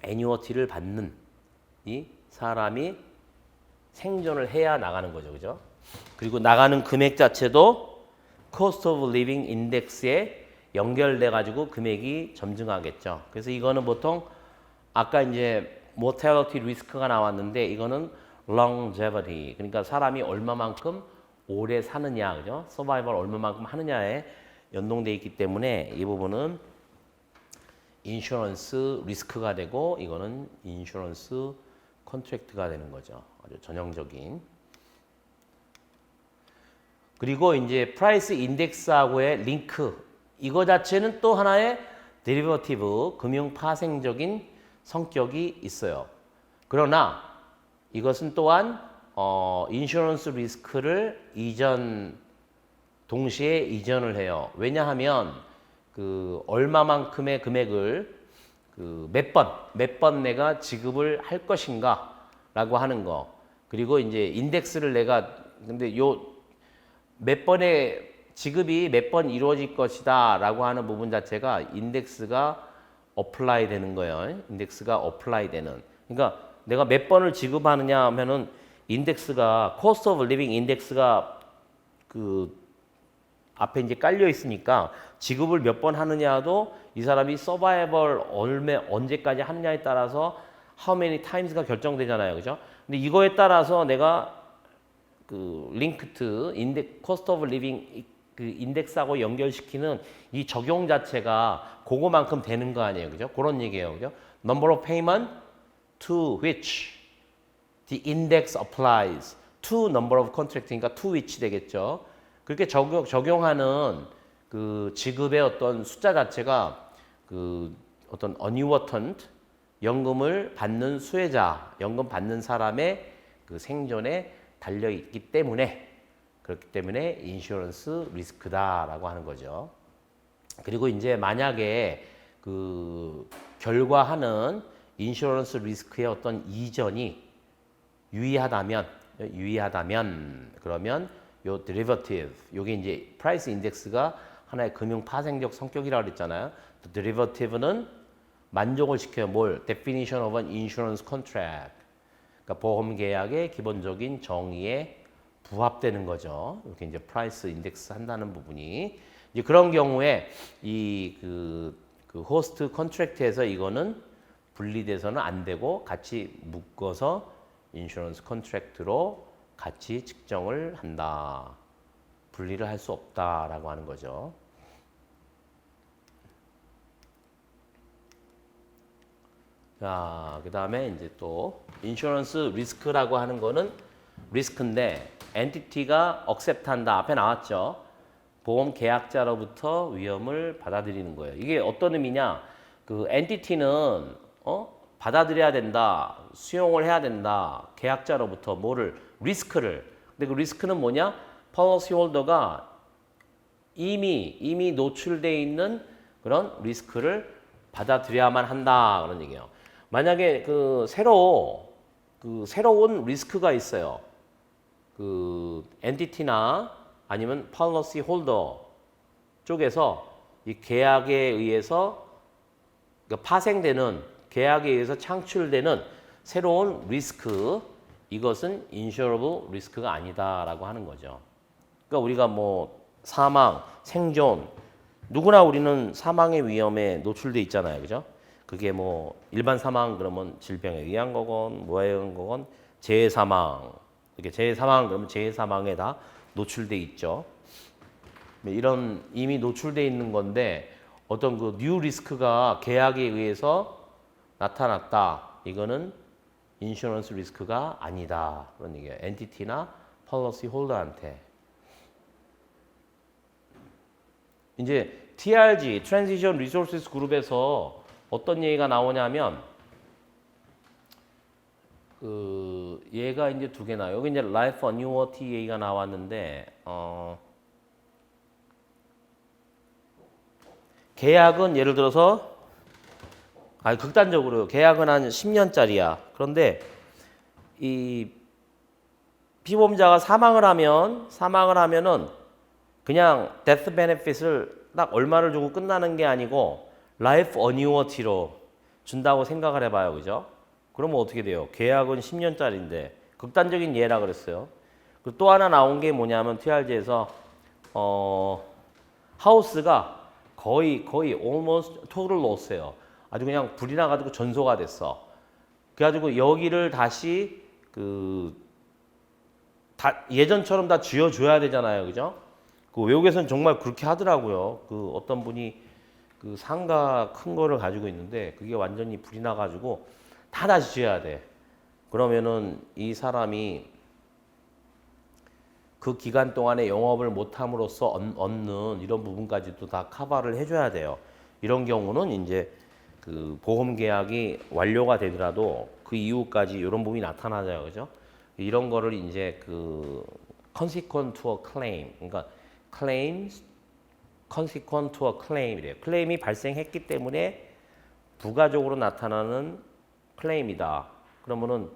애뉴어티를 받는 이 사람이 생존을 해야 나가는 거죠. 그죠? 그리고 나가는 금액 자체도 Cost of Living Index에 연결돼 가지고 금액이 점증하겠죠. 그래서 이거는 보통 아까 이제 mortality 리스크가 나왔는데 이거는 longevity. 그러니까 사람이 얼마만큼 오래 사느냐, 그죠? 서바이벌 얼마만큼 하느냐에 연동돼 있기 때문에 이 부분은 인슈런스 리스크가 되고 이거는 인슈런스 컨트랙트가 되는 거죠. 아주 전형적인. 그리고 이제 프라이스 인덱스하고의 링크. 이거 자체는 또 하나의 데리버티브, 금융 파생적인 성격이 있어요. 그러나 이것은 또한 인슈런스 리스크를 동시에 이전을 해요. 왜냐하면 그 얼마만큼의 금액을 그 몇 번 내가 지급을 할 것인가라고 하는 거. 그리고 이제 인덱스를 내가 근데 요 몇 번의 지급이 몇 번 이루어질 것이다라고 하는 부분 자체가 인덱스가 어플라이 되는 거예요. 인덱스가 어플라이 되는. 그러니까 내가 몇 번을 지급하느냐 하면은 인덱스가 코스트 오브 리빙 인덱스가 그 앞에 이제 깔려 있으니까 지급을 몇 번 하느냐도 이 사람이 서바이벌 언제까지 하느냐에 따라서 how many times가 결정되잖아요. 그죠? 근데 이거에 따라서 내가 그 링크트 코스트 오브 리빙 그 인덱스하고 연결시키는 이 적용 자체가 그거만큼 되는 거 아니에요. 그죠? 그런 얘기예요. 그죠? Number of payment to which the index applies to number of contract니까 to which 되겠죠. 그렇게 적용하는 그 지급의 어떤 숫자 자체가 그 어떤 annuitant 연금을 받는 수혜자, 연금 받는 사람의 그 생존에 달려 있기 때문에 그렇기 때문에 인슈런스 리스크다라고 하는 거죠. 그리고 이제 만약에 그 결과하는 인슈런스 리스크의 어떤 이전이 유의하다면 그러면 요 derivative 요게 이제 프라이스 인덱스가 하나의 금융 파생적 성격이라고 그랬잖아요. derivative는 만족을 시켜요. 뭘? definition of an insurance contract. 그러니까 보험 계약의 기본적인 정의에 부합되는 거죠. 이렇게 이제 프라이스 인덱스 한다는 부분이 이제 그런 경우에 이 그 호스트 컨트랙트에서 이거는 분리돼서는 안 되고 같이 묶어서 인슈런스 컨트랙트로 같이 측정을 한다. 분리를 할 수 없다라고 하는 거죠. 자, 그다음에 이제 또 인슈런스 리스크라고 하는 거는 리스크인데 엔티티가 억셉트한다. 앞에 나왔죠. 보험 계약자로부터 위험을 받아들이는 거예요. 이게 어떤 의미냐? 그 엔티티는 받아들여야 된다. 수용을 해야 된다. 계약자로부터 뭐를 리스크를. 근데 그 리스크는 뭐냐? policy 홀더가 이미 노출되어 있는 그런 리스크를 받아들여야만 한다. 그런 얘기예요. 만약에 새로운 리스크가 있어요. 그 엔티티나 아니면 policy 홀더 쪽에서 이 계약에 의해서 그러니까 파생되는 계약에 의해서 창출되는 새로운 리스크 이것은 인슈러블 리스크가 아니다라고 하는 거죠. 그러니까 우리가 뭐 사망, 생존 누구나 우리는 사망의 위험에 노출돼 있잖아요. 그죠? 그게 뭐 일반 사망 그러면 질병에 의한 거건 뭐에 의한 거건 재해 사망. 이렇게 재해 사망 그러면 재해 사망에 다 노출돼 있죠. 이런 이미 노출돼 있는 건데 어떤 그 뉴 리스크가 계약에 의해서 나타났다. 이거는 인슈런스 리스크가 아니다. 그런 얘기예요. 엔티티나 폴리시 홀더한테. 이제 TRG, Transition Resources 그룹에서 어떤 얘기가 나오냐면 얘가 이제 두 개 나와요. 여기 이제 Life Annuity 얘기가 나왔는데 계약은 예를 들어서 극단적으로 계약은 한 10년짜리야. 그런데 이 피보험자가 사망을 하면은 그냥 데스 베네핏을 딱 얼마를 주고 끝나는 게 아니고 라이프 어뉴어티로 준다고 생각을 해봐요. 그죠? 그러면 어떻게 돼요? 계약은 10년짜리인데 극단적인 예라 그랬어요. 그리고 또 하나 나온 게 뭐냐면 TRG에서 하우스가 거의 almost total loss예요. 아주 그냥 불이 나가지고 전소가 됐어. 그래가지고 여기를 다시 예전처럼 다 쥐어줘야 되잖아요. 그죠? 그 외국에서는 정말 그렇게 하더라고요. 그 어떤 분이 그 상가 큰 거를 가지고 있는데 그게 완전히 불이 나가지고 다 다시 지어야 돼. 그러면은 이 사람이 그 기간 동안에 영업을 못함으로써 얻는 이런 부분까지도 다 커버를 해줘야 돼요. 이런 경우는 이제 그 보험 계약이 완료가 되더라도 그 이후까지 이런 부분이 나타나죠, 그죠? 이런 거를 이제 그 consequent to a claim, 그러니까 claims consequent to a claim이래요. 클레임이 발생했기 때문에 부가적으로 나타나는 클레임이다. 그러면은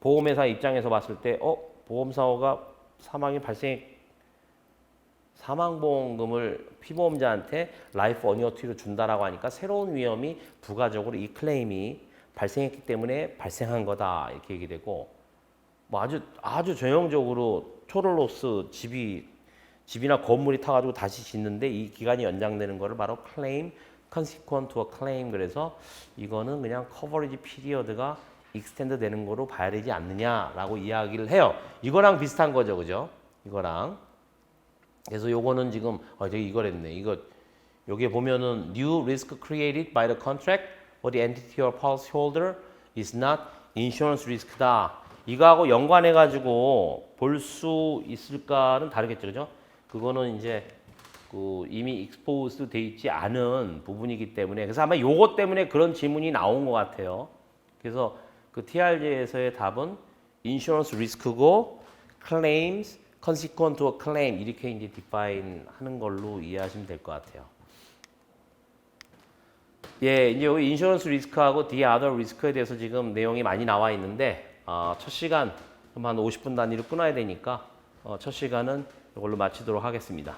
보험회사 입장에서 봤을 때, 보험사고가 사망보험금을 피보험자한테 라이프 어니어티로 준다라고 하니까 새로운 위험이 부가적으로 이 클레임이 발생했기 때문에 발생한 거다 이렇게 얘기되고, 뭐 아주 전형적으로 토럴로스 집이나 건물이 타가지고 다시 짓는데 이 기간이 연장되는 거를 바로 claim consequent to a claim. 그래서 이거는 그냥 coverage period가 extend 되는 거로 봐야 되지 않느냐라고 이야기를 해요. 이거랑 비슷한 거죠, 그죠? 이거랑. 그래서 요거는 지금 제가 이거랬네. 여기에 보면은 new risk created by the contract or the entity or policyholder is not insurance risk다. 이거하고 연관해 가지고 볼 수 있을까는 다르겠죠, 그죠? 그거는 이제 이미 exposed 돼 있지 않은 부분이기 때문에, 그래서 아마 요거 때문에 그런 질문이 나온 것 같아요. 그래서 그 TRG에서의 답은 insurance risk고 claims consequent to a claim 이렇게 이제 define 하는 걸로 이해하시면 될 것 같아요. 예, 이제 여기 인슈런스 리스크하고 the other 리스크에 대해서 지금 내용이 많이 나와 있는데 첫 시간 한 50분 단위로 끊어야 되니까 첫 시간은 이걸로 마치도록 하겠습니다.